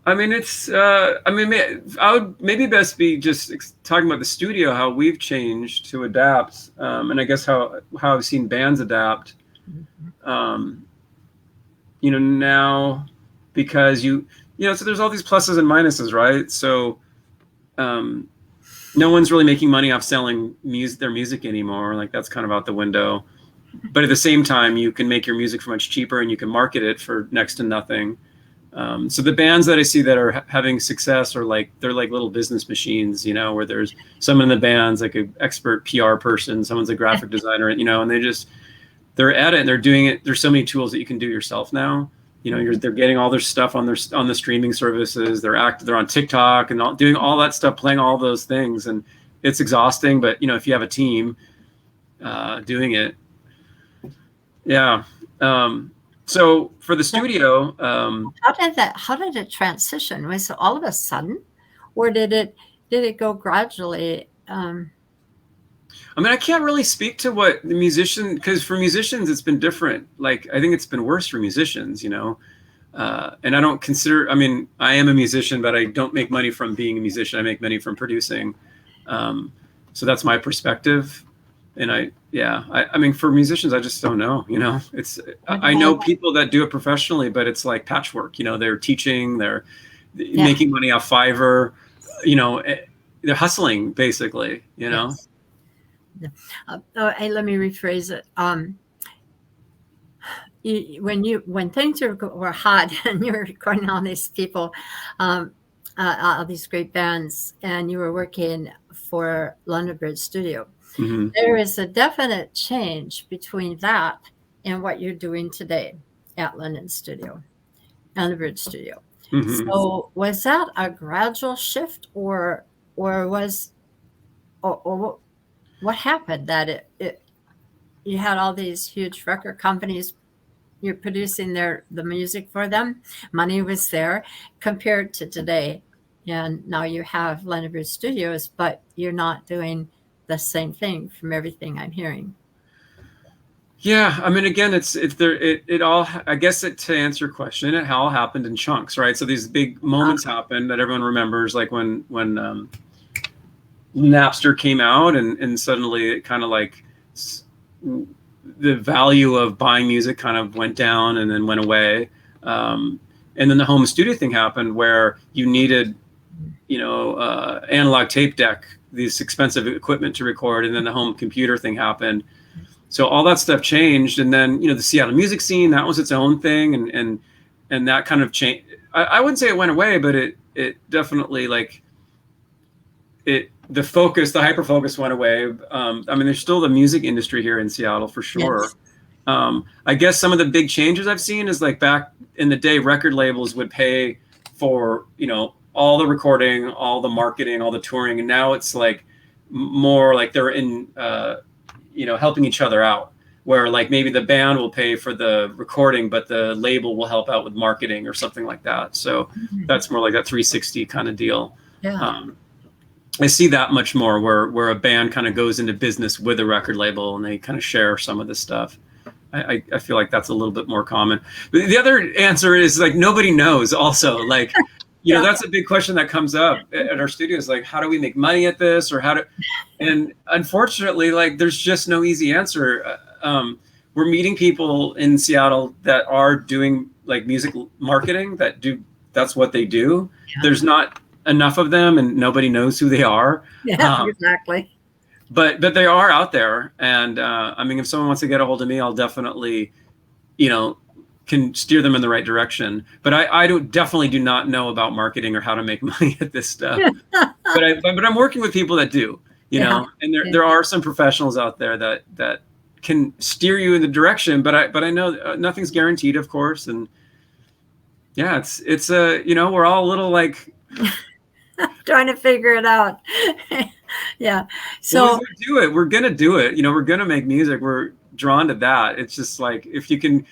I mean, I would maybe best be just talking about the studio, how we've changed to adapt, and I guess how I've seen bands adapt. You know, now because you know, so there's all these pluses and minuses, right? So, no one's really making money off selling their music anymore. Like that's kind of out the window. But at the same time, you can make your music for much cheaper and you can market it for next to nothing. So the bands that I see that are having success are like, they're like little business machines, you know, where there's someone in the band's like an expert PR person, someone's a graphic designer, you know, and they're at it and they're doing it. There's so many tools that you can do yourself now. You know, they're getting all their stuff on the streaming services. They're on TikTok and doing all that stuff, playing all those things, and it's exhausting. But you know, if you have a team doing it, yeah. So for the studio, how did it transition? Was it all of a sudden, or did it go gradually? I mean, I can't really speak to what the musician, because for musicians, it's been different. Like, I think it's been worse for musicians, you know? And I don't consider, I mean, I am a musician, but I don't make money from being a musician. I make money from producing. So that's my perspective. And I mean, for musicians, I just don't know, you know, I know people that do it professionally, but it's like patchwork, you know, they're teaching, they're making money off Fiverr, you know, they're hustling basically, you know? Yes. Let me rephrase it. When things were hot and you were recording all these people, all these great bands, and you were working for London Bridge Studio, mm-hmm. There is a definite change between that and what you're doing today at London Bridge Studio. Mm-hmm. So was that a gradual shift, or what happened that you had all these huge record companies, you're producing the music for them, money was there, compared to today, and now you have London Bridge Studios, but you're not doing the same thing from everything I'm hearing. Yeah, I mean, again, it all, I guess to answer your question, it all happened in chunks, right? So these big moments happened that everyone remembers, like when Napster came out and suddenly it kind of like the value of buying music kind of went down and then went away. And then the home studio thing happened where you needed, you know, analog tape deck, these expensive equipment to record. And then the home computer thing happened. So all that stuff changed. And then, you know, the Seattle music scene, that was its own thing. And that kind of changed. I wouldn't say it went away, but it definitely like the hyper focus went away. I mean, there's still the music industry here in Seattle for sure. Yes. I guess some of the big changes I've seen is like back in the day, record labels would pay for, you know, all the recording, all the marketing, all the touring. And now it's like more like they're in, you know, helping each other out, where like maybe the band will pay for the recording, but the label will help out with marketing or something like that. So that's more like that 360 kind of deal. Yeah. I see that much more where a band kind of goes into business with a record label and they kind of share some of the stuff. I feel like that's a little bit more common. But the other answer is like, nobody knows also, like, you know, that's a big question that comes up at our studios. Like, how do we make money at this, or and unfortunately, like, there's just no easy answer. We're meeting people in Seattle that are doing like music marketing, that's what they do. Yeah. There's not enough of them and nobody knows who they are. Yeah, exactly. But they are out there. And I mean, if someone wants to get a hold of me, I'll definitely, you know, can steer them in the right direction. But I definitely do not know about marketing or how to make money at this stuff. but I'm working with people that do, you know, and there are some professionals out there that can steer you in the direction, but I know nothing's guaranteed, of course. And yeah, it's you know, we're all a little like trying to figure it out. Yeah. So we're gonna do it. You know, we're gonna make music. We're drawn to that. It's just like, if you can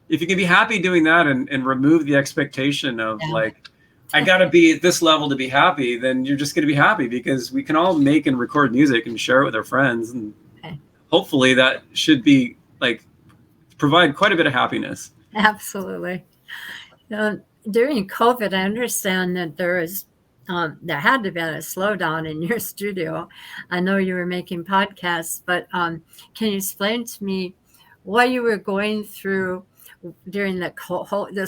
be happy doing that and remove the expectation of like, I gotta be at this level to be happy, then you're just gonna be happy, because we can all make and record music and share it with our friends. And hopefully that should be like, provide quite a bit of happiness. Absolutely. During COVID, I understand that there had to be a slowdown in your studio. I know you were making podcasts, but can you explain to me what you were going through during this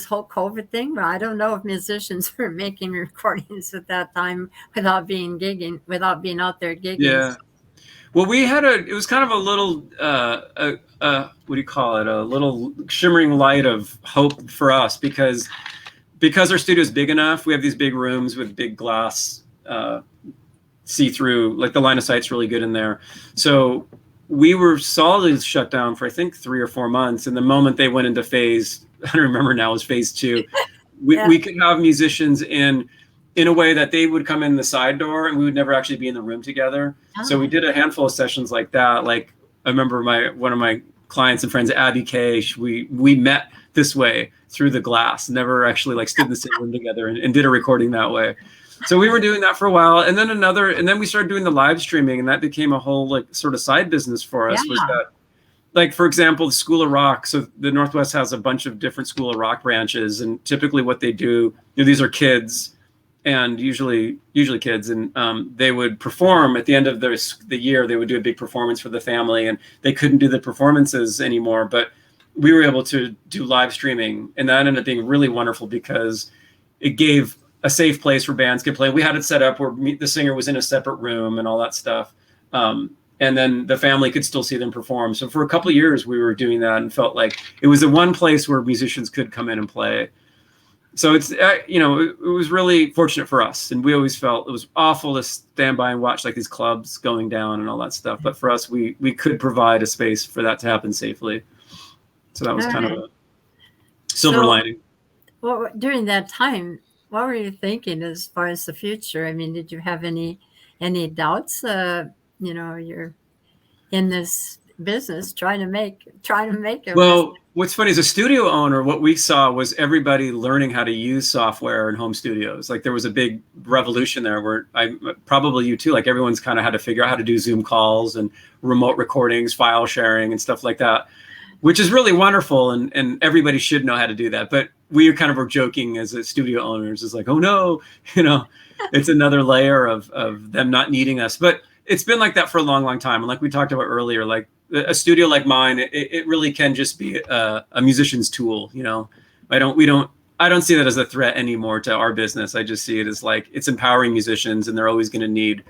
whole COVID thing. But I don't know if musicians were making recordings at that time without being out there gigging. Yeah. Well, it was kind of a little, what do you call it? A little shimmering light of hope for us because our studio is big enough. We have these big rooms with big glass, see-through, like the line of sight's really good in there. So we were solidly shut down for, I think, 3 or 4 months. And the moment they went into phase, I don't remember now, it was phase 2. We could have musicians in a way that they would come in the side door and we would never actually be in the room together. Oh. So we did a handful of sessions like that. Like I remember one of my clients and friends, Abby Kay, we met this way through the glass, never actually like stood in the same room together and did a recording that way. So we were doing that for a while. And then we started doing the live streaming, and that became a whole like sort of side business for us. Yeah. Was that, like, for example, the School of Rock. So the Northwest has a bunch of different School of Rock branches, and typically what they do, these are kids, and usually kids, and they would perform at the end of the year. They would do a big performance for the family, and they couldn't do the performances anymore, but we were able to do live streaming, and that ended up being really wonderful because it gave a safe place where bands could play. We had it set up where the singer was in a separate room and all that stuff. And then the family could still see them perform. So for a couple of years, we were doing that and felt like it was the one place where musicians could come in and play. So it's, it was really fortunate for us. And we always felt it was awful to stand by and watch like these clubs going down and all that stuff. But for us, we could provide a space for that to happen safely. So that was kind of a silver lining. Well, during that time, what were you thinking as far as the future? I mean, did you have any doubts? You're in this business trying to make it. Well, what's funny is a studio owner, what we saw was everybody learning how to use software in home studios. Like there was a big revolution there where probably you too, like everyone's kind of had to figure out how to do Zoom calls and remote recordings, file sharing and stuff like that, which is really wonderful. And everybody should know how to do that. But we kind of were joking as a studio owners, is like, oh no, it's another layer of them not needing us. But it's been like that for a long, long time. And like we talked about earlier, like a studio like mine, it really can just be a musician's tool. I don't see that as a threat anymore to our business. I just see it as like, it's empowering musicians, and they're always going to need,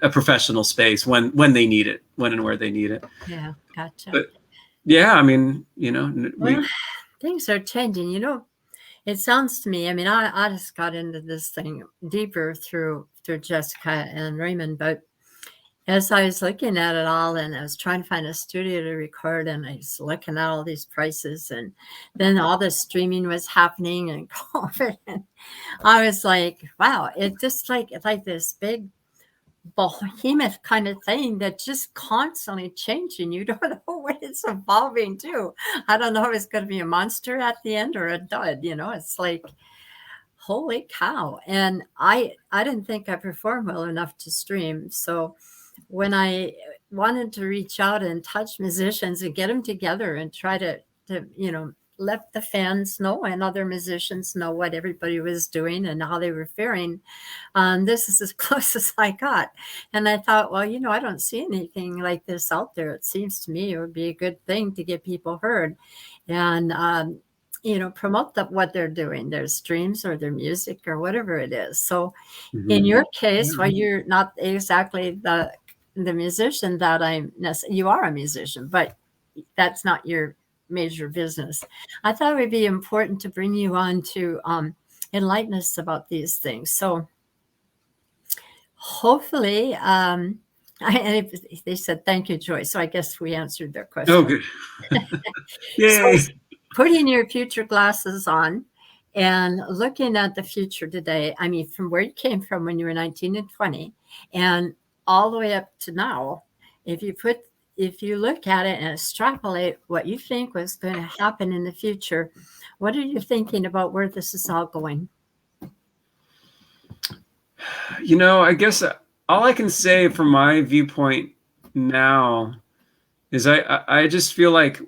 a professional space when they need it, when and where they need it. Yeah. Gotcha. But yeah, I mean, things are changing. It sounds to me, I mean, I just got into this thing deeper through Jessica and Raymond, but as I was looking at it all and I was trying to find a studio to record, and I was looking at all these prices, and then all this streaming was happening and COVID, and I was like, wow, it's just like this big behemoth kind of thing that's just constantly changing. You don't know what it's evolving to. I don't know if it's going to be a monster at the end or a dud. It's like, holy cow. And I didn't think I performed well enough to stream. So when I wanted to reach out and touch musicians and get them together and try to let the fans know and other musicians know what everybody was doing and how they were faring, this is as close as I got. And I thought, well, I don't see anything like this out there. It seems to me it would be a good thing to get people heard and, promote what they're doing, their streams or their music or whatever it is. So in your case, while you're not exactly the musician that you are a musician, but that's not your major business. I thought it would be important to bring you on to enlighten us about these things. So hopefully, they said, thank you, Joy. So I guess we answered their question. Oh, good. Yay. So putting your future glasses on and looking at the future today, I mean, from where you came from when you were 19 and 20 and all the way up to now, if you look at it and extrapolate what you think was going to happen in the future, what are you thinking about where this is all going? I guess all I can say from my viewpoint now is I just feel like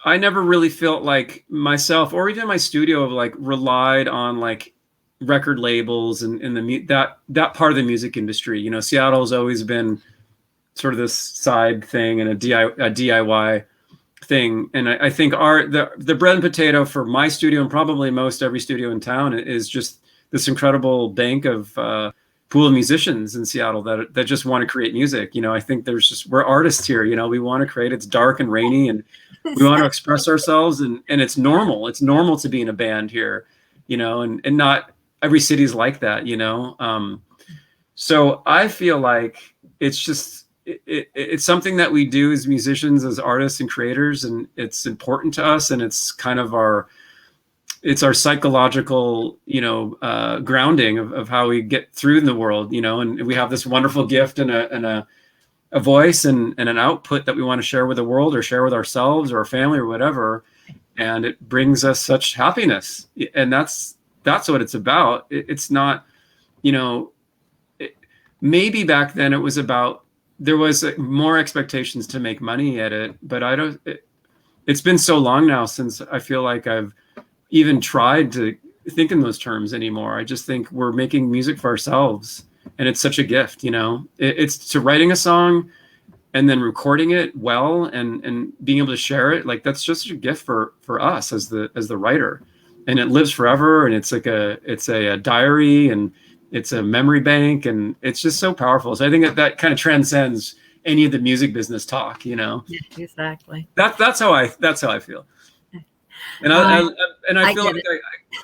I never really felt like myself or even my studio like relied on like record labels and that part of the music industry. Seattle's always been sort of this side thing and a DIY thing. And I think the bread and potato for my studio, and probably most every studio in town, is just this incredible bank of pool of musicians in Seattle that just want to create music. I think we're artists here. We want to create. It's dark and rainy, and we want to express ourselves, and it's normal. It's normal to be in a band here, and not every city's like that, so I feel like it's just it's something that we do as musicians, as artists and creators, and it's important to us, and it's kind of our psychological, grounding of how we get through in the world, and we have this wonderful gift and a voice and an output that we want to share with the world, or share with ourselves or our family or whatever. And it brings us such happiness. And that's what it's about. It's not, maybe back then it was about, there was more expectations to make money at it, but it's been so long now since I feel like I've even tried to think in those terms anymore. I just think we're making music for ourselves, and it's such a gift. It's to writing a song and then recording it well and being able to share it. Like, that's just a gift for us as the writer, and it lives forever. And it's like it's a diary, and it's a memory bank, and it's just so powerful. So I think that kind of transcends any of the music business talk, Yeah, exactly. That's how I feel. And I feel like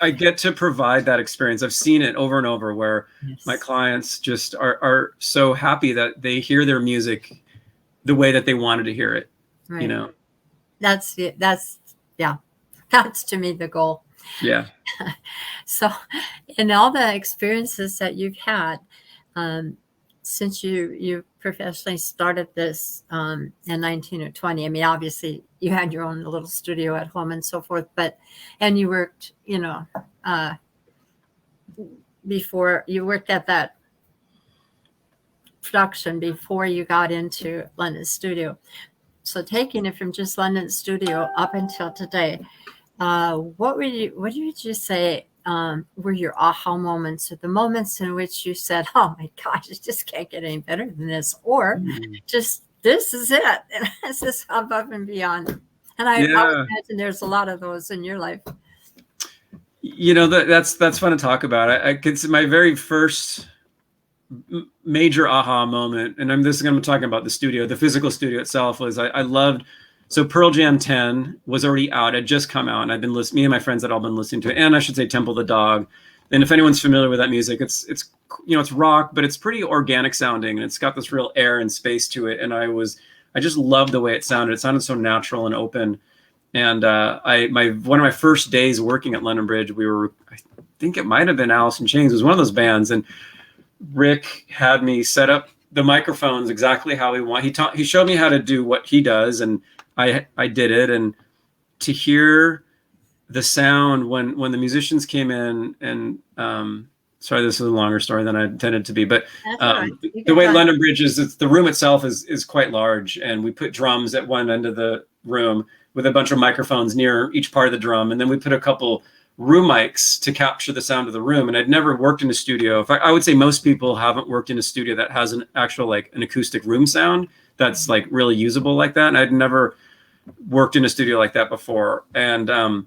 I get to provide that experience. I've seen it over and over, where my clients just are so happy that they hear their music the way that they wanted to hear it. Right. That's to me the goal. Yeah. So in all the experiences that you've had, since you professionally started this in 19 or 20, I mean, obviously you had your own little studio at home and so forth, and you worked, before you worked at that production before you got into London Studio. So taking it from just London Studio up until today, what would you say were your aha moments, or the moments in which you said, "Oh my gosh, it just can't get any better than this," or just, "This is it, this is above and beyond"? And I would imagine there's a lot of those in your life. That's fun to talk about. I could say my very first major aha moment, and I'm talking about the studio, the physical studio itself, was I loved. So Pearl Jam 10 was already out. It had just come out, and I've been listening. Me and my friends had all been listening to it, and I should say Temple the Dog. And if anyone's familiar with that music, it's rock, but it's pretty organic sounding, and it's got this real air and space to it. And I just loved the way it sounded. It sounded so natural and open. And one of my first days working at London Bridge, I think it might have been Alice in Chains. It was one of those bands, and Rick had me set up the microphones exactly how he wanted. He showed me how to do what he does, and I did it. And to hear the sound when the musicians came in, and sorry, this is a longer story than I intended to be, but the way London Bridge is, the room itself is quite large, and we put drums at one end of the room with a bunch of microphones near each part of the drum, and then we put a couple room mics to capture the sound of the room. And I'd never worked in a studio. In fact, I would say most people haven't worked in a studio that has an actual, like, an acoustic room sound that's like really usable like that. And I'd never worked in a studio like that before. And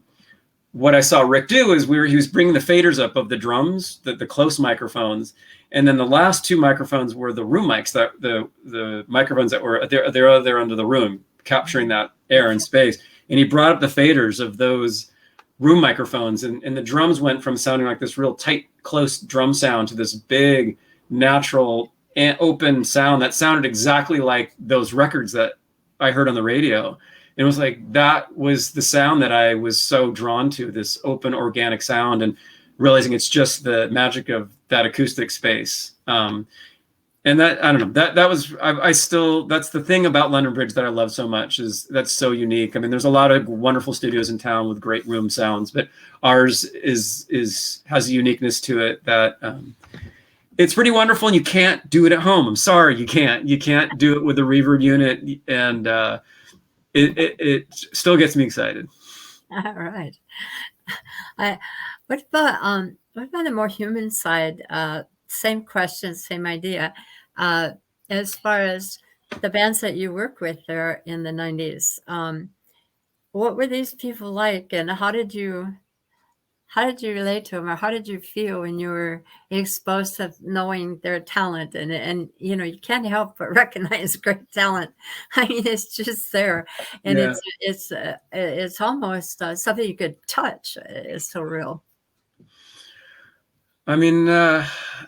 what I saw Rick do is he was bringing the faders up of the drums, the close microphones, and then the last two microphones were the room mics, that the microphones that were there under the room, capturing that air and space. And he brought up the faders of those room microphones, and the drums went from sounding like this real tight, close drum sound to this big, natural, and open sound that sounded exactly like those records that I heard on the radio. And it was like, that was the sound that I was so drawn to, this open, organic sound, and realizing it's just the magic of that acoustic space. And that, I don't know, that was, I still, that's the thing about London Bridge that I love so much, is that's so unique. I mean, there's a lot of wonderful studios in town with great room sounds, but ours has a uniqueness to it that it's pretty wonderful, and you can't do it at home. I'm sorry, you can't do it with a reverb unit, and it still gets me excited. All right. What about the more human side? Same question, same idea. As far as the bands that you work with there in the 90s, what were these people like, and how did you relate to them, or how did you feel when you were exposed to knowing their talent? And you know, you can't help but recognize great talent. I mean, it's just there, and Yeah. it's almost something you could touch. It's so real. I mean,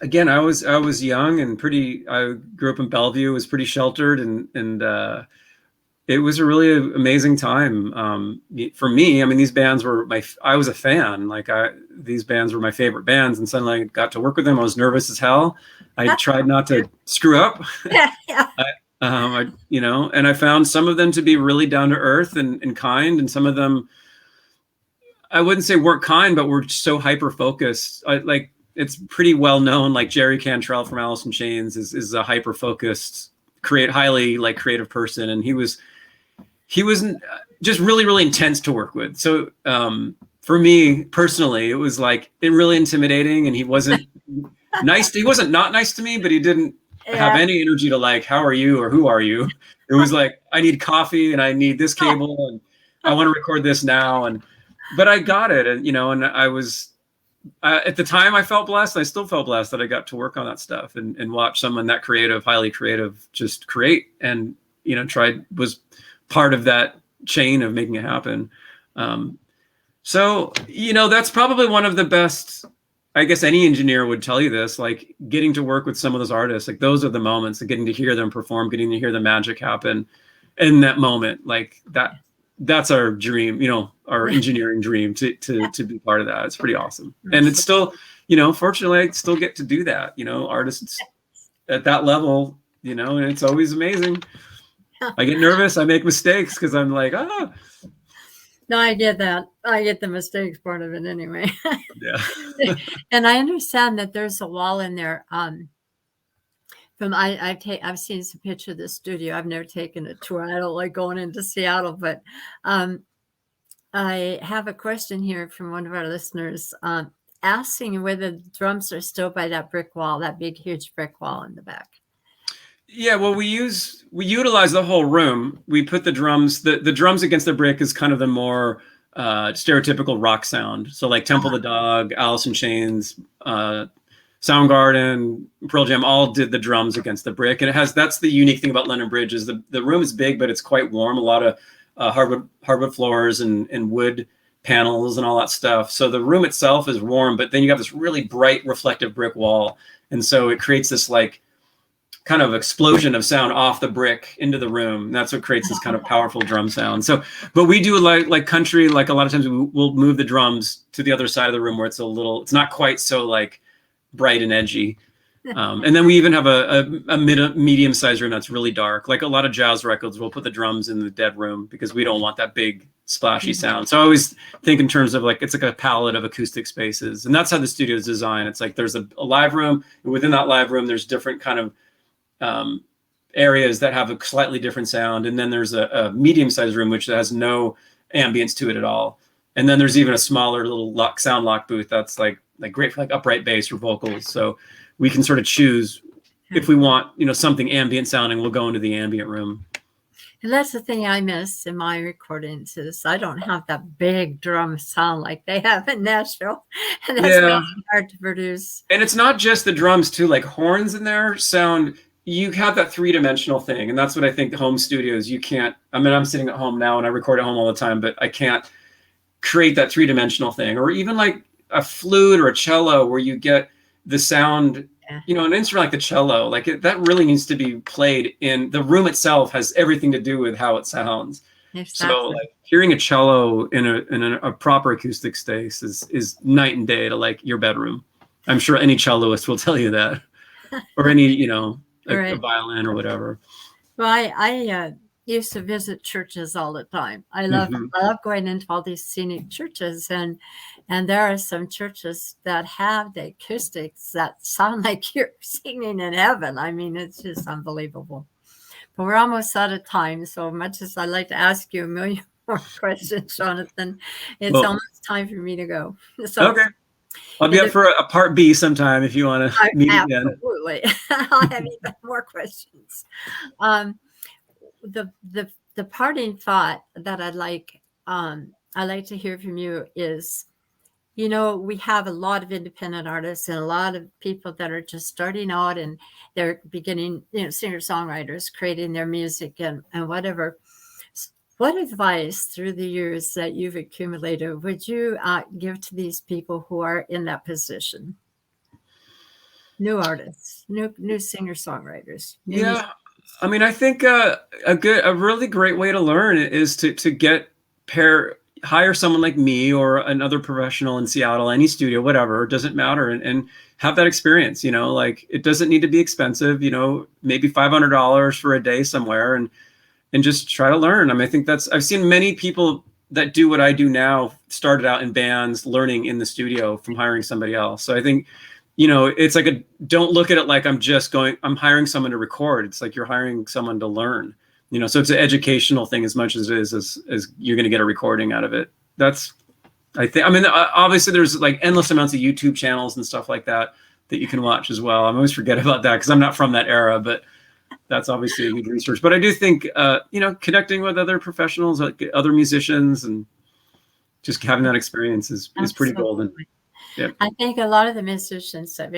again, I was young and pretty. I grew up in Bellevue, was pretty sheltered, and it was a really amazing time for me. I mean, these bands were I was a fan. These bands were my favorite bands, and suddenly I got to work with them. I was nervous as hell. I tried not to screw up. Yeah, yeah. And I found some of them to be really down to earth and kind, and some of them, I wouldn't say weren't kind, but were so hyper focused. It's pretty well known. Like Jerry Cantrell from Alice in Chains is a hyper focused, highly creative person, and he was just really, really intense to work with. So for me personally, it was really intimidating, and he wasn't nice. He wasn't not nice to me, but he didn't have any energy to how are you or who are you? It was I need coffee and I need this cable and I want to record this now. But I got it. And I was, at the time I felt blessed. I still felt blessed that I got to work on that stuff and watch someone that creative, highly creative, just create and, was part of that chain of making it happen. So, that's probably one of the best, I guess any engineer would tell you this, getting to work with some of those artists, those are the moments of getting to hear them perform, getting to hear the magic happen in that moment. That's our dream, our engineering dream to be part of that. It's pretty awesome. And it's still, fortunately I still get to do that, artists at that level, and it's always amazing. I get nervous. I make mistakes because I'm ah. No, I get that. I get the mistakes part of it anyway. Yeah. And I understand that there's a wall in there. I've seen some picture of the studio. I've never taken a tour. I don't like going into Seattle, but I have a question here from one of our listeners asking whether the drums are still by that brick wall, that big, huge brick wall in the back. Yeah, well, we utilize the whole room. We put the drums, the drums against the brick is kind of the more stereotypical rock sound. So Temple the Dog, Alice in Chains, Soundgarden, Pearl Jam all did the drums against the brick. And that's the unique thing about London Bridge is the room is big, but it's quite warm. A lot of hardwood floors and wood panels and all that stuff. So the room itself is warm, but then you have this really bright reflective brick wall. And so it creates this kind of explosion of sound off the brick into the room. And that's what creates this kind of powerful drum sound. So, but we do like country, a lot of times we'll move the drums to the other side of the room where it's not quite so bright and edgy. And then we even have a medium sized room that's really dark. A lot of jazz records, we'll put the drums in the dead room because we don't want that big splashy sound. So I always think in terms of it's a palette of acoustic spaces. And that's how the studio is designed. It's there's a live room, and within that live room, there's different kind of areas that have a slightly different sound. And then there's a medium sized room, which has no ambience to it at all. And then there's even a smaller little sound lock booth. That's great for upright bass or vocals. So we can sort of choose if we want, something ambient sounding, we'll go into the ambient room. And that's the thing I miss in my recordings is I don't have that big drum sound like they have in Nashville. And that's really hard to produce. And it's not just the drums too, horns in there sound, you have that three-dimensional thing. And that's what I think the home studios, you can't, I'm sitting at home now and I record at home all the time, but I can't create that three-dimensional thing. Or even a flute or a cello where you get the sound, an instrument like the cello, that really needs to be played in the room itself, has everything to do with how it sounds. Exactly. So hearing a cello in a proper acoustic space is night and day to your bedroom. I'm sure any celloist will tell you that, or any, a violin or whatever. Well, I used to visit churches all the time. I love going into all these scenic churches, and there are some churches that have the acoustics that sound like you're singing in heaven. I mean, it's just unbelievable. But we're almost out of time. So much as I'd like to ask you a million more questions, Jonathan, it's almost time for me to go. So, okay. I'll be up for a part B sometime if you want to meet again. Absolutely. I'll have even more questions. The parting thought that I'd like I'd like to hear from you is, we have a lot of independent artists and a lot of people that are just starting out and they're beginning, singer-songwriters creating their music and whatever. What advice through the years that you've accumulated would you give to these people who are in that position? New artists, new singer-songwriters, new music. Yeah, I mean, I think a really great way to learn is to hire someone like me or another professional in Seattle, any studio, whatever, it doesn't matter, and have that experience. Like it doesn't need to be expensive. Maybe $500 for a day somewhere, and just try to learn. I mean, I think I've seen many people that do what I do now started out in bands, learning in the studio from hiring somebody else. So I think, it's like don't look at it like I'm hiring someone to record. It's like you're hiring someone to learn, so it's an educational thing as much as it is as you're going to get a recording out of it. I mean, obviously there's like endless amounts of YouTube channels and stuff like that you can watch as well. I always forget about that because I'm not from that era, but that's obviously a huge resource. But I do think, connecting with other professionals, like other musicians, and just having that experience is pretty golden. Yeah. I think a lot of the musicians that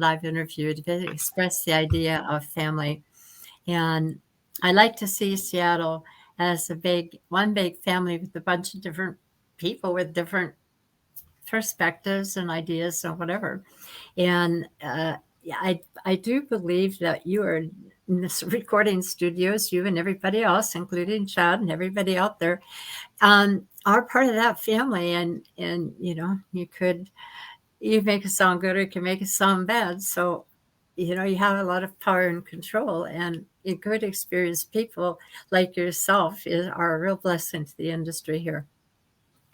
I've interviewed, have expressed the idea of family. And I like to see Seattle as one big family with a bunch of different people with different perspectives and ideas and whatever. And I do believe that you are in this recording studios, you and everybody else, including Chad and everybody out there, are part of that family. And you make it sound good or you can make it sound bad. So, you have a lot of power and control, and good experienced people like yourself are a real blessing to the industry here.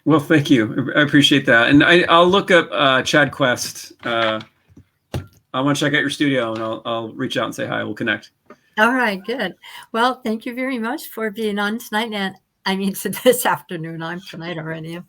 Well, thank you. I appreciate that. And I'll look up Chad Quest. I want to check out your studio, and I'll reach out and say hi. We'll connect. All right, good. Well, thank you very much for being on tonight. And I mean, this afternoon, I'm tonight already.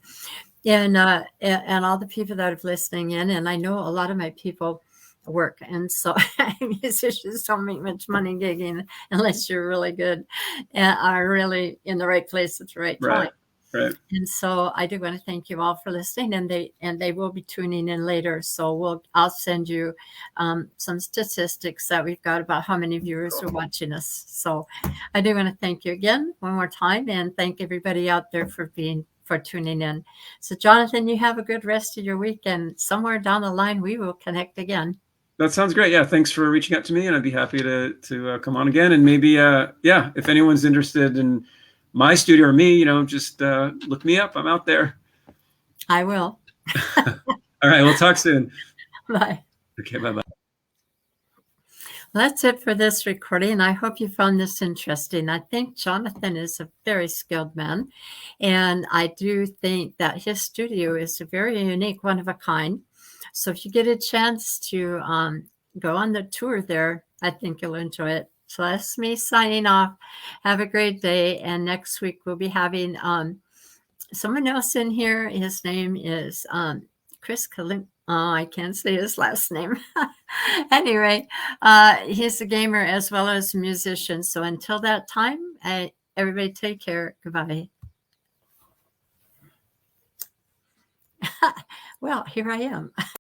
And all the people that are listening in. And I know a lot of my people work. And so musicians don't make much money gigging unless you're really good and are really in the right place at the right time. Right. And so I do want to thank you all for listening, and they will be tuning in later. So I'll send you some statistics that we've got about how many viewers are watching us. So I do want to thank you again one more time, and thank everybody out there for tuning in. So Jonathan, you have a good rest of your week, and somewhere down the line we will connect again. That sounds great. Yeah, thanks for reaching out to me, and I'd be happy to come on again. And maybe if anyone's interested in my studio or me, just look me up. I'm out there. I will. All right. We'll talk soon. Bye. Okay. Bye-bye. Well, that's it for this recording. I hope you found this interesting. I think Jonathan is a very skilled man, and I do think that his studio is a very unique, one of a kind. So if you get a chance to go on the tour there, I think you'll enjoy it. So that's me signing off. Have a great day. And next week we'll be having someone else in here. His name is Chris Kalim. Oh, I can't say his last name. Anyway, he's a gamer as well as a musician. So until that time, everybody take care. Goodbye. Well, here I am.